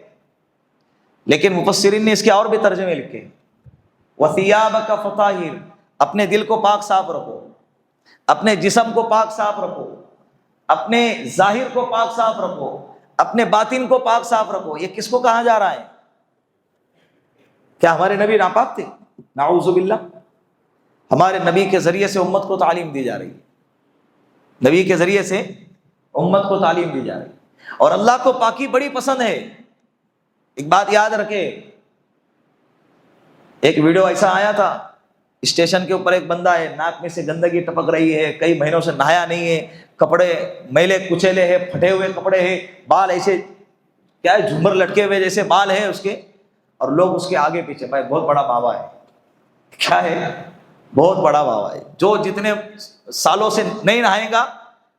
لیکن مفسرین نے اس کے اور بھی ترجمے لکھے۔ وَثِيَابَكَ فَطَهِّرْ، اپنے دل کو پاک صاف رکھو، اپنے جسم کو پاک صاف رکھو، اپنے ظاہر کو پاک صاف رکھو، اپنے باطن کو پاک صاف رکھو۔ یہ کس کو کہا جا رہا ہے؟ کیا ہمارے نبی ناپاک تھے؟ نعوذ باللہ۔ ہمارے نبی کے ذریعے سے امت کو تعلیم دی جا رہی ہے، نبی کے ذریعے سے امت کو تعلیم دی جا رہی ہے، اور اللہ کو پاکی بڑی پسند ہے۔ ایک بات یاد رکھے، ایک ویڈیو ایسا آیا تھا، اسٹیشن کے اوپر ایک بندہ ہے، ناک میں سے گندگی ٹپک رہی ہے، کئی مہینوں سے نہایا نہیں ہے، کپڑے میلے کچیلے ہیں، پھٹے ہوئے کپڑے ہیں، بال ایسے کیا ہے جھومر لٹکے ہوئے جیسے بال ہیں اس کے، اور لوگ اس کے آگے پیچھے، بھائی بہت بڑا بابا ہے، کیا ہے؟ بہت بڑا بابا ہے، جو جتنے سالوں سے نہیں نہائے گا،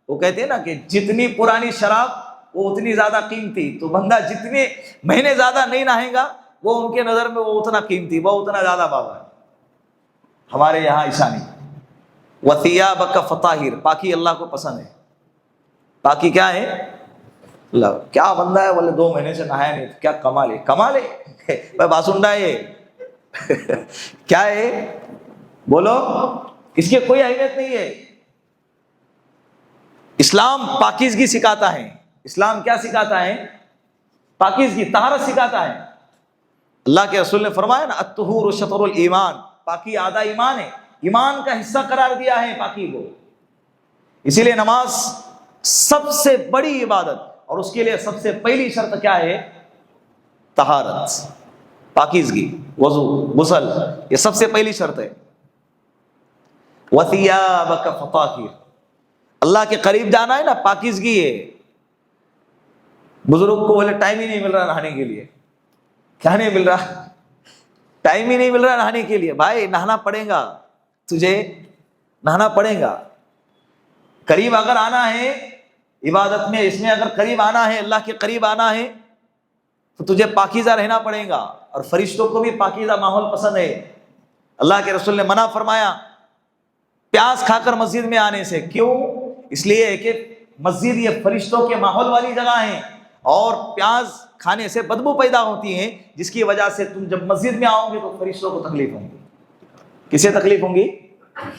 وہ کہتے ہیں نا کہ جتنی پرانی شراب وہ اتنی زیادہ قیمتی، تو بندہ جتنے مہینے زیادہ نہیں نہائے گا وہ ان کے نظر میں وہ اتنا قیمتی، وہ اتنا زیادہ بابا ہے۔ ہمارے یہاں ایسا نہیں۔ وَثِيَابَكَ فَطَهِرْ، پاکی اللہ کو پسند ہے۔ پاکی کیا ہے؟ اللہ کیا بندہ ہے بولے 2 مہینے سے نہایا نہیں، کیا کمال ہے، کمال ہے بھائی، باسنڈا ہے کیا ہے؟ بولو، اس کی کوئی اہمیت نہیں ہے۔ اسلام پاکیزگی سکھاتا ہے۔ اسلام کیا سکھاتا ہے؟ پاکیزگی، طہارت سکھاتا ہے۔ اللہ کے رسول نے فرمایا نا، الطہور شطر الایمان، پاکی آدھا ایمان ہے، ایمان کا حصہ قرار دیا ہے پاکی کو۔ اسی لیے نماز سب سے بڑی عبادت، اور اس کے لیے سب سے پہلی شرط کیا ہے؟ طہارت، پاکیزگی، وضو، غسل، یہ سب سے پہلی شرط ہے۔ وَثِيَابَكَ فَطَهِرْ، اللہ کے قریب جانا ہے نا، پاکیزگی ہے۔ بزرگ کو بولے ٹائم ہی نہیں مل رہا نہانے کے لیے، کیا نہیں مل رہا؟ ٹائم ہی نہیں مل رہا نہانے کے لیے۔ بھائی نہانا پڑے گا، تجھے نہانا پڑے گا۔ قریب اگر آنا ہے عبادت میں، اس میں اگر قریب آنا ہے، اللہ کے قریب آنا ہے، تو تجھے پاکیزہ رہنا پڑے گا۔ اور فرشتوں کو بھی پاکیزہ ماحول پسند ہے۔ اللہ کے رسول نے منع فرمایا پیاز کھا کر مسجد میں آنے سے۔ کیوں؟ اس لیے کہ مسجد یہ فرشتوں کے ماحول والی جگہ ہے، اور پیاز کھانے سے بدبو پیدا ہوتی ہے، جس کی وجہ سے تم جب مسجد میں آؤ گے تو فرشتوں کو تکلیف ہوں گی۔ کسے تکلیف ہوں گی؟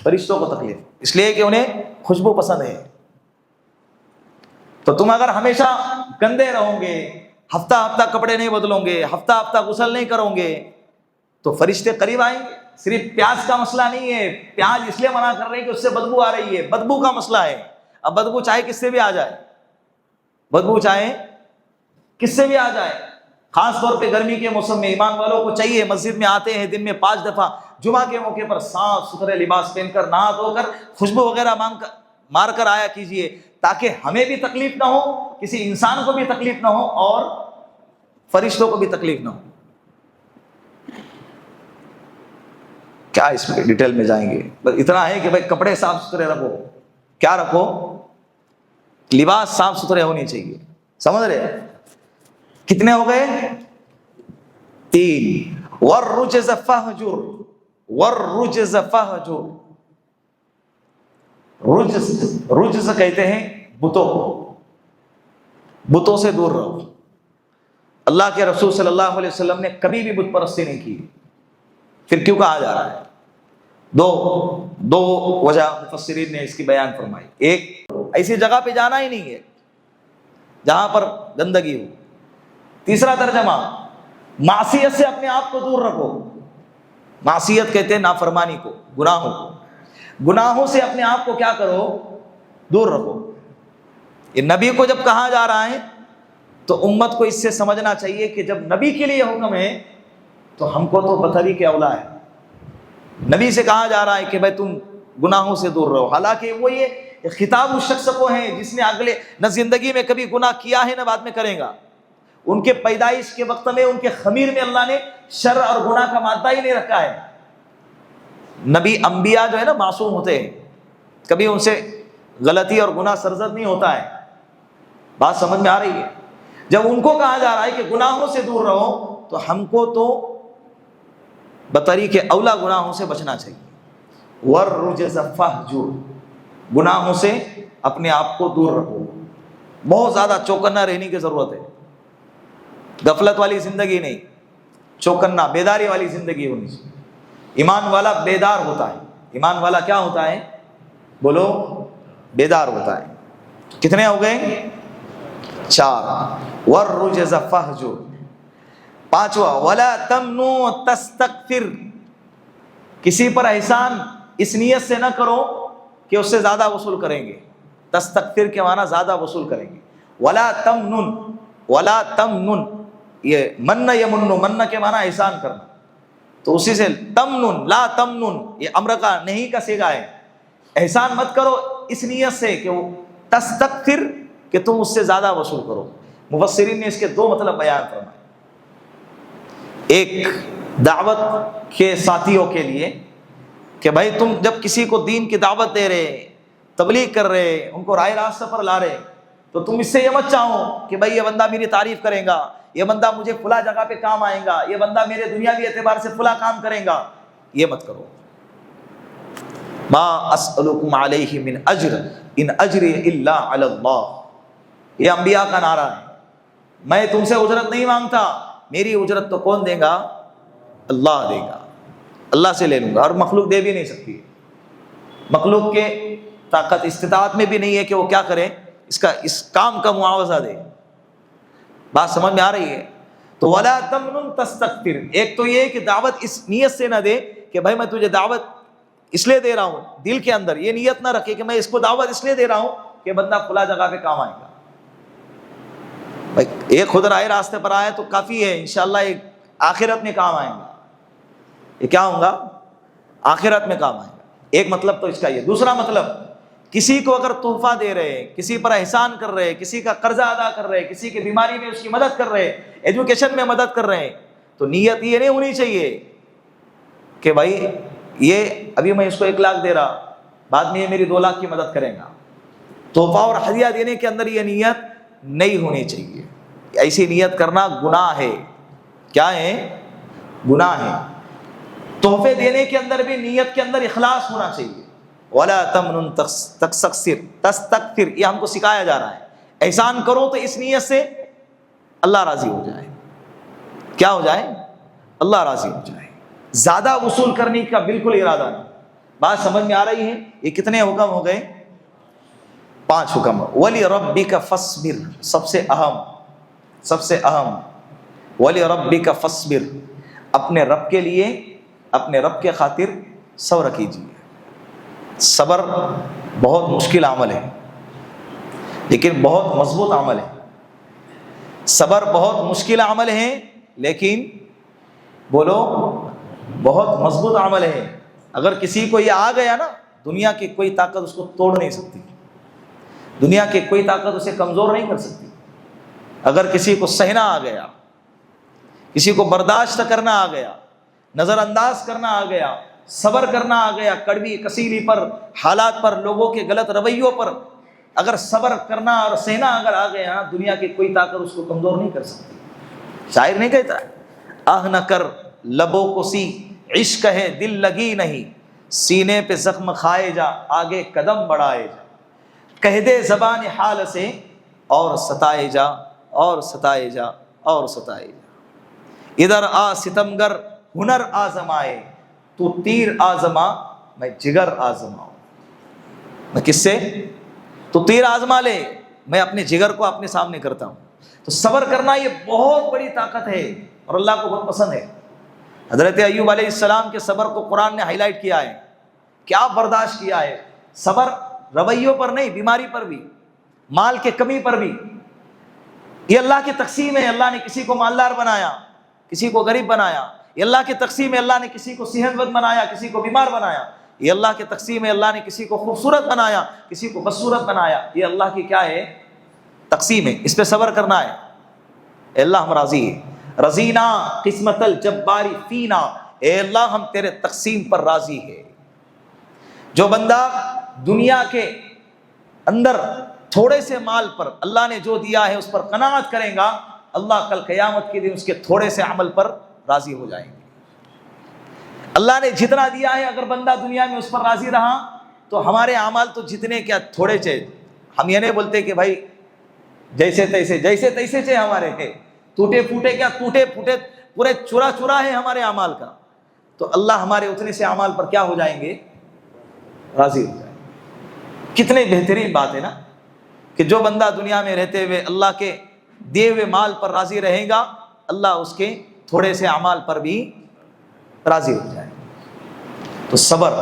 فرشتوں کو تکلیف، اس لیے کہ انہیں خوشبو پسند ہے۔ تو تم اگر ہمیشہ گندے رہو گے، ہفتہ ہفتہ کپڑے نہیں بدلو گے، ہفتہ ہفتہ غسل نہیں کرو گے، تو فرشتے قریب آئیں گے۔ صرف پیاز کا مسئلہ نہیں ہے، پیاز اس لیے منع کر رہے ہیں کہ اس سے بدبو آ رہی ہے، بدبو کا مسئلہ ہے۔ اب بدبو چاہے کس سے بھی آ جائے، بدبو چاہے کس سے بھی آ جائے، خاص طور پہ گرمی کے موسم میں ایمان والوں کو چاہیے مسجد میں آتے ہیں دن میں 5 دفعہ، جمعہ کے موقع پر صاف ستھرے لباس پہن کر نہا دھو کر خوشبو وغیرہ مار کر آیا کیجیے، تاکہ ہمیں بھی تکلیف نہ ہو، کسی انسان کو بھی تکلیف نہ ہو اور فرشتوں کو بھی تکلیف نہ ہو۔ کیا اس میں ڈیٹیل میں جائیں گے، بس اتنا ہے کہ بھائی کپڑے صاف ستھرے رکھو، کیا رکھو، لباس صاف ستھرے ہونے چاہیے، سمجھ رہے؟ کتنے ہو گئے؟ 3۔ والرجز فہجر، والرجز فہجر، رجز کہتے ہیں بتوں کو، بتوں سے دور رہو۔ اللہ کے رسول صلی اللہ علیہ وسلم نے کبھی بھی بت پرستی نہیں کی، پھر کیوں کہا جا رہا ہے؟ دو وجہ مفسرین نے اس کی بیان فرمائی۔ ایک، ایسی جگہ پہ جانا ہی نہیں ہے جہاں پر گندگی ہو۔ تیسرا ترجمہ، معصیت سے اپنے آپ کو دور رکھو۔ معصیت کہتے ہیں نافرمانی کو، گناہوں کو، گناہوں سے اپنے آپ کو کیا کرو؟ دور رکھو۔ یہ نبی کو جب کہا جا رہا ہے تو امت کو اس سے سمجھنا چاہیے کہ جب نبی کے لیے حکم ہے تو ہم کو تو بطری کے اولا ہے۔ نبی سے کہا جا رہا ہے کہ بھائی تم گناہوں سے دور رہو، حالانکہ وہ یہ خطاب اس شخص کو ہے جس نے اگلے نہ زندگی میں کبھی گناہ کیا ہے نہ بعد میں کرے گا۔ ان کے پیدائش کے وقت میں ان کے خمیر میں اللہ نے شر اور گناہ کا مادہ ہی نہیں رکھا ہے۔ نبی انبیاء جو ہے نا معصوم ہوتے ہیں، کبھی ان سے غلطی اور گناہ سرزد نہیں ہوتا ہے۔ بات سمجھ میں آ رہی ہے؟ جب ان کو کہا جا رہا ہے کہ گناہوں سے دور رہو تو ہم کو تو بطریق اولا گناہوں سے بچنا چاہیے۔ والرجز فہجر، گناہوں سے اپنے آپ کو دور رکھو۔ بہت زیادہ چوکنا رہنے کی ضرورت ہے، غفلت والی زندگی نہیں، چوکنا بیداری والی زندگی ہونی چاہیے۔ ایمان والا بیدار ہوتا ہے۔ ایمان والا کیا ہوتا ہے؟ بولو، بیدار ہوتا ہے۔ کتنے ہو گئے؟ 4۔ والرجز فہجر۔ 5واں، ولا تمنو تستکثر، کسی پر احسان اس نیت سے نہ کرو کہ اس سے زیادہ وصول کریں گے۔ تستکثر کے معنی زیادہ وصول کریں گے۔ ولا تمنن، ولا تمنن، یہ من یمن، من کے معنی احسان کرنا، تو اسی سے تمنن، لا تمنن، یہ امر کا نہیں کا صیغہ ہے۔ احسان مت کرو اس نیت سے کہ وہ تستکثر، کہ تم اس سے زیادہ وصول کرو۔ مفسرین نے اس کے 2 مطلب بیان فرمائے۔ ایک دعوت کے ساتھیوں کے لیے کہ بھائی تم جب کسی کو دین کی دعوت دے رہے، تبلیغ کر رہے، ان کو راہ راستہ پر لا رہے، تو تم اس سے یہ مت چاہو کہ بھائی یہ بندہ میری تعریف کرے گا، یہ بندہ مجھے فلاں جگہ پہ کام آئے گا، یہ بندہ میرے دنیاوی اعتبار سے فلاں کام کرے گا، یہ مت کرو۔ ما اسألکم علیہ من اجر ان اجری الا علی اللہ، یہ انبیاء کا نعرہ ہے۔ میں تم سے اجرت نہیں مانگتا، میری اجرت تو کون دے گا؟ اللہ دے گا، اللہ سے لے لوں گا، اور مخلوق دے بھی نہیں سکتی۔ مخلوق کے طاقت استطاعت میں بھی نہیں ہے کہ وہ کیا کرے، اس کام کا معاوضہ دے۔ بات سمجھ میں آ رہی ہے؟ تو ولا تمنن تستکثر، ایک تو یہ کہ دعوت اس نیت سے نہ دے کہ بھائی میں تجھے دعوت اس لیے دے رہا ہوں، دل کے اندر یہ نیت نہ رکھے کہ میں اس کو دعوت اس لیے دے رہا ہوں کہ بندہ فلاں جگہ پہ کام آئے گا۔ بھائی ایک خود رائے راستے پر آئے تو کافی ہے، انشاءاللہ ایک آخرت میں کام آئیں گا۔ یہ کیا ہوں گا؟ آخرت میں کام آئے گا۔ ایک مطلب تو اس کا یہ۔ دوسرا مطلب، کسی کو اگر تحفہ دے رہے، کسی پر احسان کر رہے، کسی کا قرضہ ادا کر رہے، کسی کی بیماری میں اس کی مدد کر رہے، ایجوکیشن میں مدد کر رہے ہیں، تو نیت یہ نہیں ہونی چاہیے کہ بھائی یہ ابھی میں اس کو 1 لاکھ دے رہا، بعد میں یہ میری 2 لاکھ کی مدد کرے گا۔ تحفہ اور ہدیہ دینے کے اندر یہ نیت نہیں ہونی چاہیے۔ ایسی نیت کرنا گناہ ہے۔ کیا ہے؟ گناہ ہے۔ تحفے دینے کے اندر بھی نیت کے اندر اخلاص ہونا چاہیے۔ ولا تمنن تستکثر، یہ ہم کو سکھایا جا رہا ہے۔ احسان کرو تو اس نیت سے اللہ راضی ہو جائے۔ کیا ہو جائے؟ اللہ راضی ہو جائے۔ زیادہ وصول کرنے کا بالکل ارادہ نہیں۔ بات سمجھ میں آ رہی ہے؟ یہ کتنے حکم ہو گئے؟ 5 حکم۔ وَلِرَبِّكَ فَاصْبِرْ، سب سے اہم وَلِرَبِّكَ فَاصْبِرْ، اپنے رب کے لیے، اپنے رب کے خاطر صبر کیجیے۔ صبر بہت مشکل عمل ہے لیکن بہت مضبوط عمل ہے۔ صبر بہت مشکل عمل ہے لیکن بولو بہت مضبوط عمل ہے. اگر کسی کو یہ آ گیا نا، دنیا کی کوئی طاقت اس کو توڑ نہیں سکتی، دنیا کی کوئی طاقت اسے کمزور نہیں کر سکتی. اگر کسی کو سہنا آ گیا، کسی کو برداشت کرنا آ گیا، نظر انداز کرنا آ گیا، صبر کرنا آ گیا، کڑوی کسیلی پر، حالات پر، لوگوں کے غلط رویوں پر اگر صبر کرنا اور سہنا اگر آ گیا، دنیا کی کوئی طاقت اس کو کمزور نہیں کر سکتی. شاعر نہیں کہتا آہ نہ کر لبوں کو سی، عشق ہے دل لگی نہیں، سینے پہ زخم کھائے جا آگے قدم بڑھائے جا، کہہ دے زبان حال سے اور ستائے جا اور ستائے جا اور ستائے جا. ادھر آ ستمگر ہنر آزمائے، تو تیر آزما میں جگر آزماؤں. میں کس سے؟ تو تیر آزما لے، میں اپنے جگر کو اپنے سامنے کرتا ہوں. تو صبر کرنا یہ بہت بڑی طاقت ہے اور اللہ کو بہت پسند ہے. حضرت ایوب علیہ السلام کے صبر کو قرآن نے ہائی لائٹ کیا ہے. کیا برداشت کیا ہے. صبر رویوں پر نہیں، بیماری پر بھی، مال کے کمی پر بھی. یہ اللہ کی تقسیم ہے. اللہ نے کسی کو مالدار بنایا، کسی کو غریب بنایا. یہ اللہ کی تقسیم ہے. اللہ نے کسی کو صحت مند بنایا، کسی کو بیمار بنایا. یہ اللہ کی تقسیم ہے. اللہ نے کسی کو خوبصورت بنایا، کسی کو بدصورت بنایا. یہ اللہ کی کیا ہے؟ تقسیم ہے. اس پہ صبر کرنا ہے. اے اللہ ہم راضی ہیں. رضینا قسمت الجباری فینا، اے اللہ ہم تیرے تقسیم پر راضی ہے. جو بندہ دنیا کے اندر تھوڑے سے مال پر اللہ نے جو دیا ہے اس پر قناعت کرے گا، اللہ کل قیامت کے دن اس کے تھوڑے سے عمل پر راضی ہو جائیں گے. اللہ نے جتنا دیا ہے اگر بندہ دنیا میں اس پر راضی رہا تو ہمارے اعمال تو جتنے کیا تھوڑے چاہیے. ہم یہ نہیں بولتے کہ بھائی جیسے تیسے چاہے ہمارے ہے، ٹوٹے پھوٹے کیا ٹوٹے پھوٹے پورے چورا چورا ہے ہمارے اعمال کا. تو اللہ ہمارے اتنے سے اعمال پر کیا ہو جائیں گے؟ راضی ہو جائیں گے. کتنے بہترین بات ہے نا کہ جو بندہ دنیا میں رہتے ہوئے اللہ کے دیے ہوئے مال پر راضی رہے گا، اللہ اس کے تھوڑے سے اعمال پر بھی راضی ہو جائے. تو صبر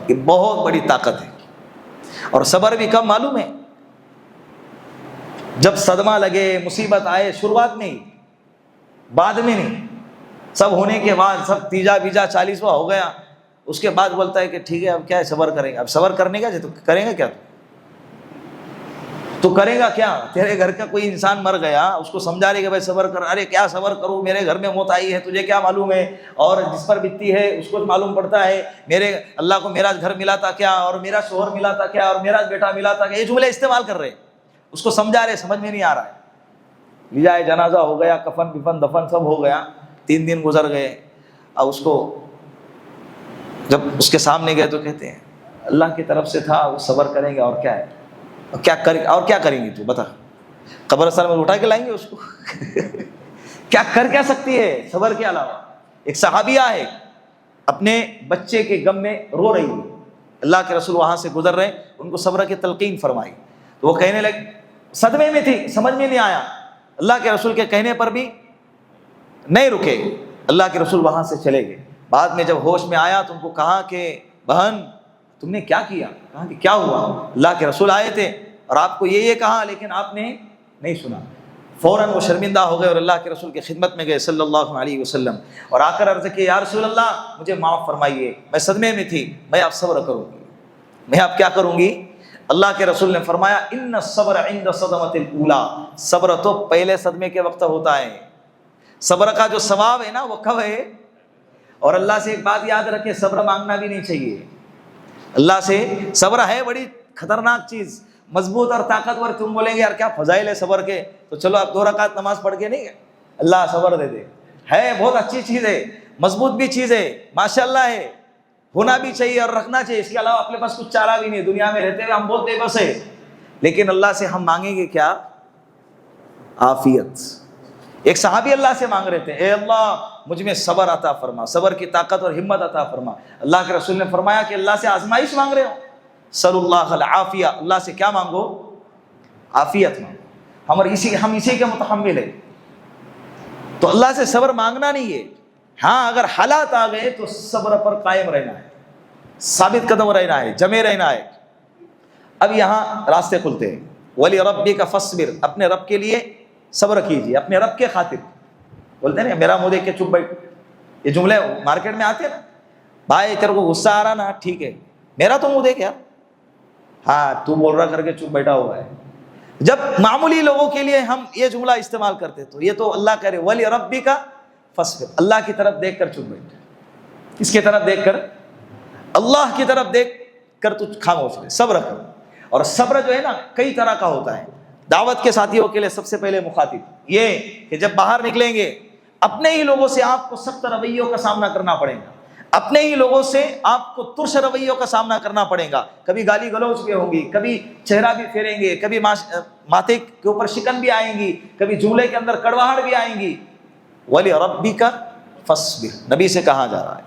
یہ بہت بڑی طاقت ہے. اور صبر بھی کب معلوم ہے؟ جب صدمہ لگے، مصیبت آئے، شروعات میں ہی، بعد میں نہیں. سب ہونے کے بعد، سب تیجا بیجا 40واں ہو گیا، اس کے بعد بولتا ہے کہ ٹھیک ہے اب کیا ہے، صبر کریں گے. اب صبر کرنے کا تو کریں گا کیا؟ تو کرے گا کیا؟ تیرے گھر کا کوئی انسان مر گیا، اس کو سمجھا رہے کہ بھائی صبر کر. ارے کیا صبر کروں، میرے گھر میں موت آئی ہے، تجھے کیا معلوم ہے، اور جس پر بیتتی ہے اس کو معلوم پڑتا ہے. میرے اللہ کو میرا گھر ملا تھا کیا، اور میرا شوہر ملا تھا کیا، اور میرا بیٹا ملا تھا کیا. یہ جملے استعمال کر رہے، اس کو سمجھا رہے، سمجھ میں نہیں آ رہا ہے. لجائے جنازہ ہو گیا، کفن بفن دفن سب ہو گیا، 3 دن گزر گئے. اب اس کو جب اس کے سامنے گئے تو کہتے ہیں اللہ کی طرف سے تھا، وہ صبر کریں گے. اور کیا ہے، اور کیا کریں گے تو بتا. قبرستان میں اٹھا کے لائیں گے اس کو کیا کر کیا سکتی ہے صبر کے علاوہ. ایک صحابیہ ہے اپنے بچے کے غم میں رو رہی ہے، اللہ کے رسول وہاں سے گزر رہے، ان کو صبر کی تلقین فرمائی. تو وہ کہنے لگے، صدمے میں تھی، سمجھ میں نہیں آیا. اللہ کے رسول کے کہنے پر بھی نہیں رکے، اللہ کے رسول وہاں سے چلے گئے. بعد میں جب ہوش میں آیا تو ان کو کہا کہ بہن تم نے کیا کیا؟ کہا کہ کیا ہوا؟ اللہ کے رسول آئے تھے اور آپ کو یہ کہا لیکن آپ نے نہیں سنا. فوراً وہ شرمندہ ہو گئے اور اللہ کے رسول کی خدمت میں گئے صلی اللہ علیہ وسلم، اور آ کر عرض کی یا رسول اللہ مجھے معاف فرمائیے، میں صدمے میں تھی، میں اب صبر کروں گی. میں اب کیا کروں گی؟ اللہ کے رسول نے فرمایا ان الصبر عند صدمۃ الاولی، صبر تو پہلے صدمے کے وقت ہوتا ہے. صبر کا جو ثواب ہے نا وہ کب ہے؟ اور اللہ سے ایک بات یاد رکھے، صبر مانگنا بھی نہیں چاہیے اللہ سے. صبر ہے بڑی خطرناک چیز، مضبوط اور طاقتور. تم بولیں گے یار کیا فضائل ہے صبر کے، تو چلو اب 2 رکعت نماز پڑھ کے نہیں اللہ صبر دے دے. ہے بہت اچھی چیز ہے، مضبوط بھی چیز ہے، ماشاء اللہ ہے، ہونا بھی چاہیے اور رکھنا چاہیے. اس کے علاوہ اپنے پاس کچھ چارہ بھی نہیں. دنیا میں رہتے ہوئے ہم بہت بے بس ہے، لیکن اللہ سے ہم مانگیں گے کیا؟ عافیت. ایک صحابی اللہ سے مانگ رہے تھے، اے اللہ مجھ میں صبر عطا فرما، صبر کی طاقت اور ہمت عطا فرما. اللہ کے رسول نے فرمایا کہ اللہ سے آزمائش مانگ رہے ہو، صلی اللہ العافیہ، اللہ سے کیا مانگو؟ عافیت مانگو. ہم اسی کے متحمل ہیں. تو اللہ سے صبر مانگنا نہیں ہے. ہاں اگر حالات آ گئے تو صبر پر قائم رہنا ہے، ثابت قدم رہنا ہے، جمے رہنا ہے. اب یہاں راستے کھلتے ہیں. وَلِرَبِّكَ فَاصْبِرْ، اپنے رب کے لیے صبر کیجیے، اپنے رب کے خاطر. بولتے ہیں نا میرا منہ دیکھ کے چپ بیٹھ, یہ جملے مارکیٹ میں آتے ہیں نا, بھائی تیرے کو غصہ آ رہا نا, ٹھیک ہے میرا تو منہ دیکھ یار, ہاں تو بول رہا کر کے چپ بیٹھا ہوا ہے. جب معمولی لوگوں کے لیے ہم یہ جملہ استعمال کرتے تو یہ تو اللہ کرے وَلِرَبِّكَ فَاصْبِرْ, اللہ کی طرف دیکھ کر چپ بیٹھ. کس کی طرف دیکھ کر؟ اللہ کی طرف دیکھ کر تو خاموش رہے, صبر کر. اور صبر جو ہے نا کئی طرح کا ہوتا ہے. دعوت کے ساتھیوں کے لیے سب سے پہلے مخاطب یہ کہ جب باہر نکلیں گے اپنے ہی لوگوں سے آپ کو سخت رویوں کا سامنا کرنا پڑے گا, اپنے ہی لوگوں سے آپ کو ترش رویوں کا سامنا کرنا پڑے گا. کبھی گالی گلوچ بھی ہوگی, کبھی چہرہ بھی پھیریں گے, کبھی ماتھے کے اوپر شکن بھی آئیں گی, کبھی جملے کے اندر کڑواہٹ بھی آئیں گی. وَلِرَبِّكَ فَاصْبِرْ, نبی سے کہا جا رہا ہے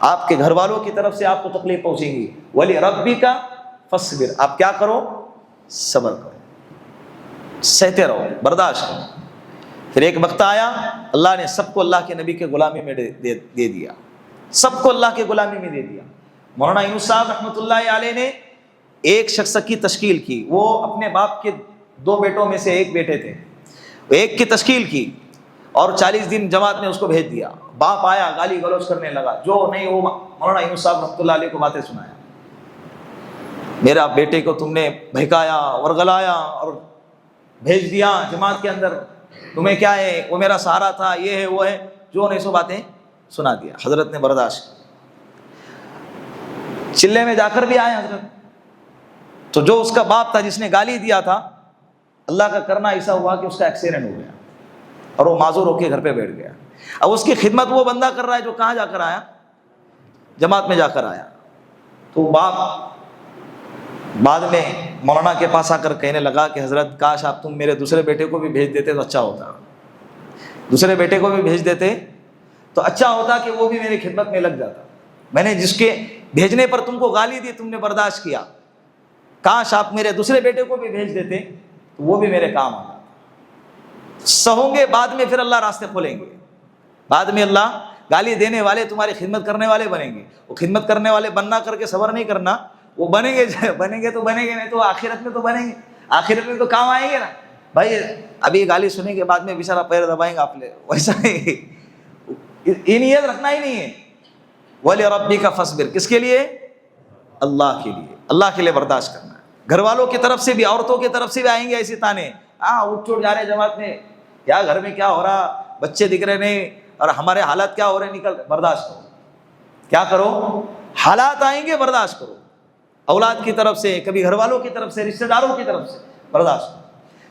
آپ کے گھر والوں کی طرف سے آپ کو تکلیف پہنچیں گی. وَلِرَبِّكَ فَاصْبِرْ, آپ کیا کرو؟ صبر کرو, سہتے رہو, برداشت کرو. پھر ایک وقت آیا اللہ نے سب کو اللہ کے نبی کے غلامی میں دے دیا, سب کو اللہ کے غلامی میں دے دیا. مولانا یونس صاحب رحمۃ اللہ علیہ نے ایک شخص کی تشکیل کی, وہ اپنے باپ کے 2 بیٹوں میں سے ایک بیٹے تھے, ایک کی تشکیل کی اور 40 دن جماعت نے اس کو بھیج دیا. باپ آیا گالی گلوچ کرنے لگا, جو نہیں وہ مولانا یونس صاحب رحمۃ اللہ علیہ کو باتیں سنایا, میرا بیٹے کو تم نے بہکایا ورغلایا اور بھیج دیا جماعت کے اندر, تمہیں کیا ہے, وہ میرا سہارا تھا, یہ ہے وہ ہے, جو نہیں سو باتیں سنا دیا. حضرت نے برداشت کیا, چلے میں جا کر بھی آئے حضرت. تو جو اس کا باپ تھا جس نے گالی دیا تھا, اللہ کا کرنا ایسا ہوا کہ اس کا ایکسیڈنٹ ہو گیا اور وہ معذور ہو کے گھر پہ بیٹھ گیا. اب اس کی خدمت وہ بندہ کر رہا ہے جو کہاں جا کر آیا, جماعت میں جا کر آیا. تو باپ بعد میں مولانا کے پاس آ کر کہنے لگا کہ حضرت کاش آپ تم میرے دوسرے بیٹے کو بھی بھیج دیتے تو اچھا ہوتا, دوسرے بیٹے کو بھی بھیج دیتے تو اچھا ہوتا کہ وہ بھی میری خدمت میں لگ جاتا. میں نے جس کے بھیجنے پر تم کو گالی دی تم نے برداشت کیا, کاش آپ میرے دوسرے بیٹے کو بھی بھیج دیتے تو وہ بھی میرے کام آتا. سہوں گے بعد میں پھر اللہ راستے کھولیں گے, بعد میں اللہ گالی دینے والے تمہاری خدمت کرنے والے بنیں گے. وہ خدمت کرنے والے بننا کر کے صبر نہیں کرنا, وہ بنیں گے تو بنیں گے, نہیں تو آخرت میں تو بنیں گے, آخرت میں تو کام آئیں گے نا. بھائی ابھی گالی سنیں گے بعد میں بیچارہ پیر دبائیں گا آپ لے, ویسا نہیں, یہ نیت رکھنا ہی نہیں ہے. وَلِرَبِّكَ فَاصْبِرْ, کس کے لیے؟ اللہ کے لیے, اللہ کے لیے برداشت کرنا ہے. گھر والوں کی طرف سے بھی, عورتوں کی طرف سے بھی آئیں گے ایسے تانے, اٹھ چھوٹ جا رہے جماعت میں, کیا گھر میں کیا ہو رہا, بچے دکھ رہے نہیں اور ہمارے حالات کیا ہو رہے, نکل برداشت کرو. کیا کرو؟ حالات آئیں گے برداشت کرو, اولاد کی طرف سے, کبھی گھر والوں کی طرف سے, رشتہ داروں کی طرف سے, برداشت.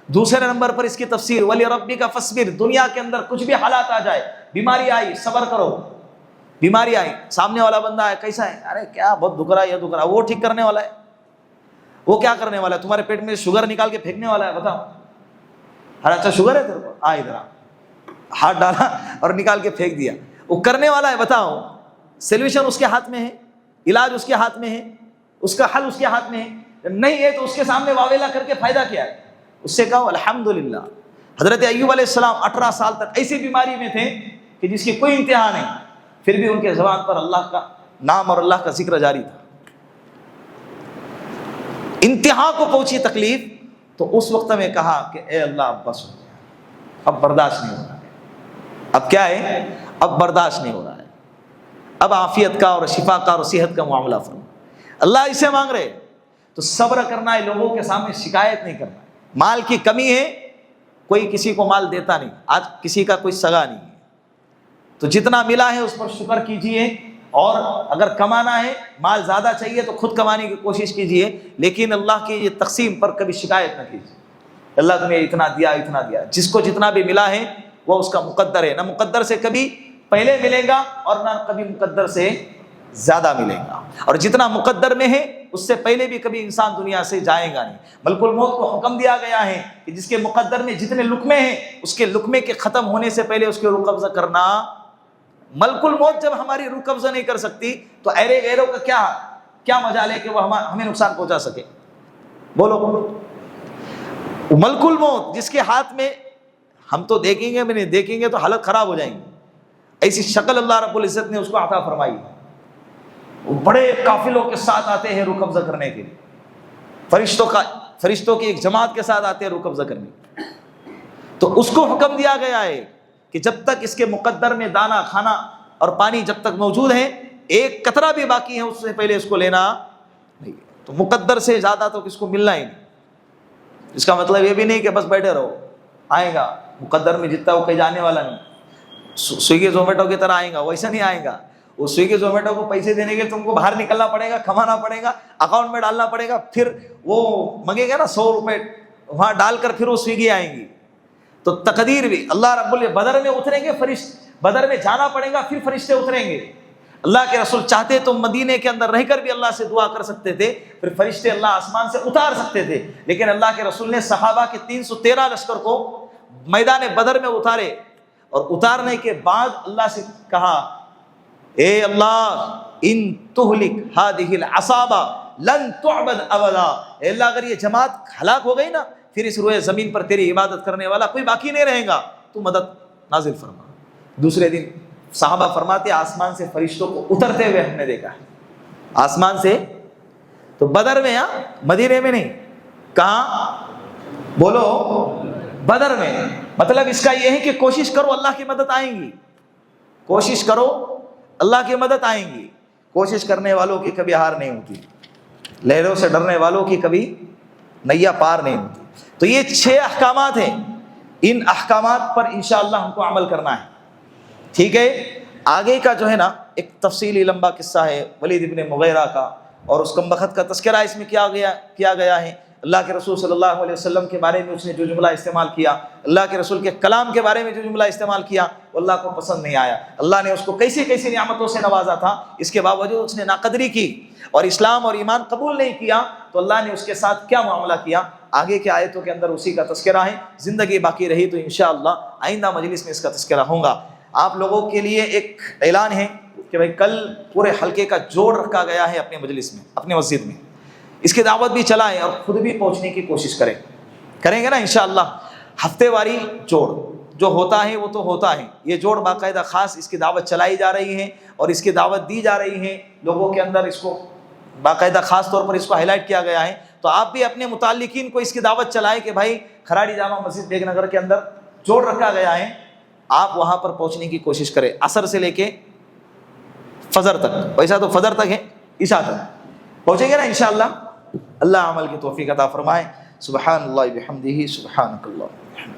دوسرے نمبر پر اس کی تفسیر وَلِرَبِّكَ فَاصْبِرْ, دنیا کے اندر کچھ بھی حالات آ جائے, بیماری آئی صبر کرو. بیماری آئی, سامنے والا بندہ ہے کیسا ہے, ارے کیا بہت دکھ رہا ہے, یہ دکھ رہا ہے, وہ ٹھیک کرنے والا ہے. وہ کیا کرنے والا ہے, تمہارے پیٹ میں شوگر نکال کے پھینکنے والا ہے, بتاؤ. ارے اچھا شوگر ہے تیرے کو, ادھر ہاتھ ڈالا اور نکال کے پھینک دیا, وہ کرنے والا ہے. بتاؤ, سولوشن اس کے ہاتھ میں ہے, علاج اس کے ہاتھ میں ہے, اس کا حل اس کے ہاتھ میں ہے. نہیں ہے تو اس کے سامنے واویلا کر کے فائدہ کیا ہے, اس سے کہو الحمدللہ. حضرت ایوب علیہ السلام 18 سال تک ایسی بیماری میں تھے کہ جس کی کوئی انتہا نہیں, پھر بھی ان کے زبان پر اللہ کا نام اور اللہ کا ذکر جاری تھا. انتہا کو پہنچی تکلیف تو اس وقت میں کہا کہ اے اللہ اب بس ہو گیا, اب برداشت نہیں ہو رہا ہے. اب کیا ہے, اب برداشت نہیں ہو رہا ہے, اب عافیت کا اور شفا کا اور صحت کا معاملہ فرما. اللہ اسے مانگ رہے تو صبر کرنا ہے, لوگوں کے سامنے شکایت نہیں کرنا. مال کی کمی ہے, کوئی کسی کو مال دیتا نہیں, آج کسی کا کوئی سگا نہیں ہے, تو جتنا ملا ہے اس پر شکر کیجئے. اور اگر کمانا ہے, مال زیادہ چاہیے تو خود کمانے کی کوشش کیجئے, لیکن اللہ کی یہ تقسیم پر کبھی شکایت نہ کیجیے. اللہ تمہیں اتنا دیا اتنا دیا, جس کو جتنا بھی ملا ہے وہ اس کا مقدر ہے, نہ مقدر سے کبھی پہلے ملے گا اور نہ کبھی مقدر سے زیادہ ملے گا. اور جتنا مقدر میں ہے اس سے پہلے بھی کبھی انسان دنیا سے جائے گا نہیں. ملک الموت کو حکم دیا گیا ہے کہ جس کے مقدر میں جتنے لقمے ہیں اس کے لقمے کے ختم ہونے سے پہلے اس کے روح قبضہ کرنا. ملک الموت جب ہماری روح قبضہ نہیں کر سکتی تو ایرے غیروں کا کیا مجال ہے کہ وہ ہمیں نقصان پہنچا سکے. بولو, ملک الموت جس کے ہاتھ میں, ہم تو دیکھیں گے, میں نہیں دیکھیں گے تو حالت خراب ہو جائیں گی, ایسی شکل اللہ رب العزت نے اس کو عطا فرمائی. بڑے قافلوں کے ساتھ آتے ہیں روح قبضہ کرنے کے لیے, فرشتوں کی ایک جماعت کے ساتھ آتے ہیں روح قبضہ کرنے. تو اس کو حکم دیا گیا ہے کہ جب تک اس کے مقدر میں دانہ کھانا اور پانی جب تک موجود ہے، ایک قطرہ بھی باقی ہے اس سے پہلے اس کو لینا نہیں۔ تو مقدر سے زیادہ تو کس کو ملنا ہی نہیں۔ اس کا مطلب یہ بھی نہیں کہ بس بیٹھے رہو، آئے گا مقدر میں جتنا وہ کہیں جانے والا نہیں۔ سویگی زومیٹو کی طرح آئے گا، ویسا نہیں آئے گا۔ وہ سویگی زومیٹو کو پیسے دینے کے لیے تم کو باہر نکلنا پڑے گا، کمانا پڑے گا، اکاؤنٹ میں ڈالنا پڑے گا، پھر وہ مانگے گا نا 100 روپے، وہاں ڈال کر پھر وہ سویگی آئیں گی۔ تو تقدیر بھی اللہ رب بدر میں اتریں گے بدر میں جانا پڑے گا، پھر فرشتے اتریں گے۔ اللہ کے رسول چاہتے تو مدینے کے اندر رہ کر بھی اللہ سے دعا کر سکتے تھے، پھر فرشتے اللہ آسمان سے اتار سکتے تھے، لیکن اللہ کے رسول نے صحابہ کے 313 لشکر کو میدان بدر میں اتارے، اور اتارنے کے بعد اللہ سے کہا اے اللہ ان تہلک ہذہ العصابہ لن تعبد ابدا، اے اللہ اگر یہ جماعت ہلاک ہو گئی نا، پھر اس روئے زمین پر تیری عبادت کرنے والا کوئی باقی نہیں رہے گا، تو مدد نازل فرما۔ دوسرے دن صحابہ فرماتے آسمان سے فرشتوں کو اترتے ہوئے ہم نے دیکھا ہے، آسمان سے۔ تو بدر میں، مدینے میں نہیں، کہاں بولو؟ بدر میں۔ مطلب اس کا یہ ہے کہ کوشش کرو اللہ کی مدد آئیں گی، کوشش کرو اللہ کی مدد آئیں گی۔ کوشش کرنے والوں کی کبھی ہار نہیں ہوتی، لہروں سے ڈرنے والوں کی کبھی نیا پار نہیں ہوتی۔ تو یہ 6 احکامات ہیں، ان احکامات پر انشاءاللہ ہم کو عمل کرنا ہے، ٹھیک ہے۔ آگے کا جو ہے نا ایک تفصیلی لمبا قصہ ہے ولید ابن مغیرہ کا، اور اس کمبخت کا تذکرہ اس میں کیا گیا ہے۔ اللہ کے رسول صلی اللہ علیہ وسلم کے بارے میں اس نے جو جملہ استعمال کیا، اللہ کے رسول کے کلام کے بارے میں جو جملہ استعمال کیا، وہ اللہ کو پسند نہیں آیا۔ اللہ نے اس کو کیسی کیسی نعمتوں سے نوازا تھا، اس کے باوجود اس نے ناقدری کی اور اسلام اور ایمان قبول نہیں کیا، تو اللہ نے اس کے ساتھ کیا معاملہ کیا، آگے کے آیتوں کے اندر اسی کا تذکرہ ہے۔ زندگی باقی رہی تو انشاءاللہ آئندہ مجلس میں اس کا تذکرہ ہوگا۔ آپ لوگوں کے لیے ایک اعلان ہے کہ بھائی کل پورے حلقے کا جوڑ رکھا گیا ہے اپنے مجلس میں، اپنے مسجد میں، اس کی دعوت بھی چلائیں اور خود بھی پہنچنے کی کوشش کریں گے نا انشاءاللہ۔ ہفتے واری جوڑ جو ہوتا ہے وہ تو ہوتا ہے، یہ جوڑ باقاعدہ خاص اس کی دعوت چلائی جا رہی ہے اور اس کی دعوت دی جا رہی ہے لوگوں کے اندر، اس کو باقاعدہ خاص طور پر اس کو ہائی لائٹ کیا گیا ہے۔ تو آپ بھی اپنے متعلقین کو اس کی دعوت چلائیں کہ بھائی کھراڑی جامع مسجد بیگ نگر کے اندر جوڑ رکھا گیا ہے، آپ وہاں پر پہنچنے کی کوشش کریں، عصر سے لے کے فجر تک، ویسا تو فجر تک ہے، عشاء تک پہنچیں گے نا انشاءاللہ۔ اللہ عمل کی توفیق عطا فرمائے۔ سبحان اللہ بحمدہ، سبحانک اللہ۔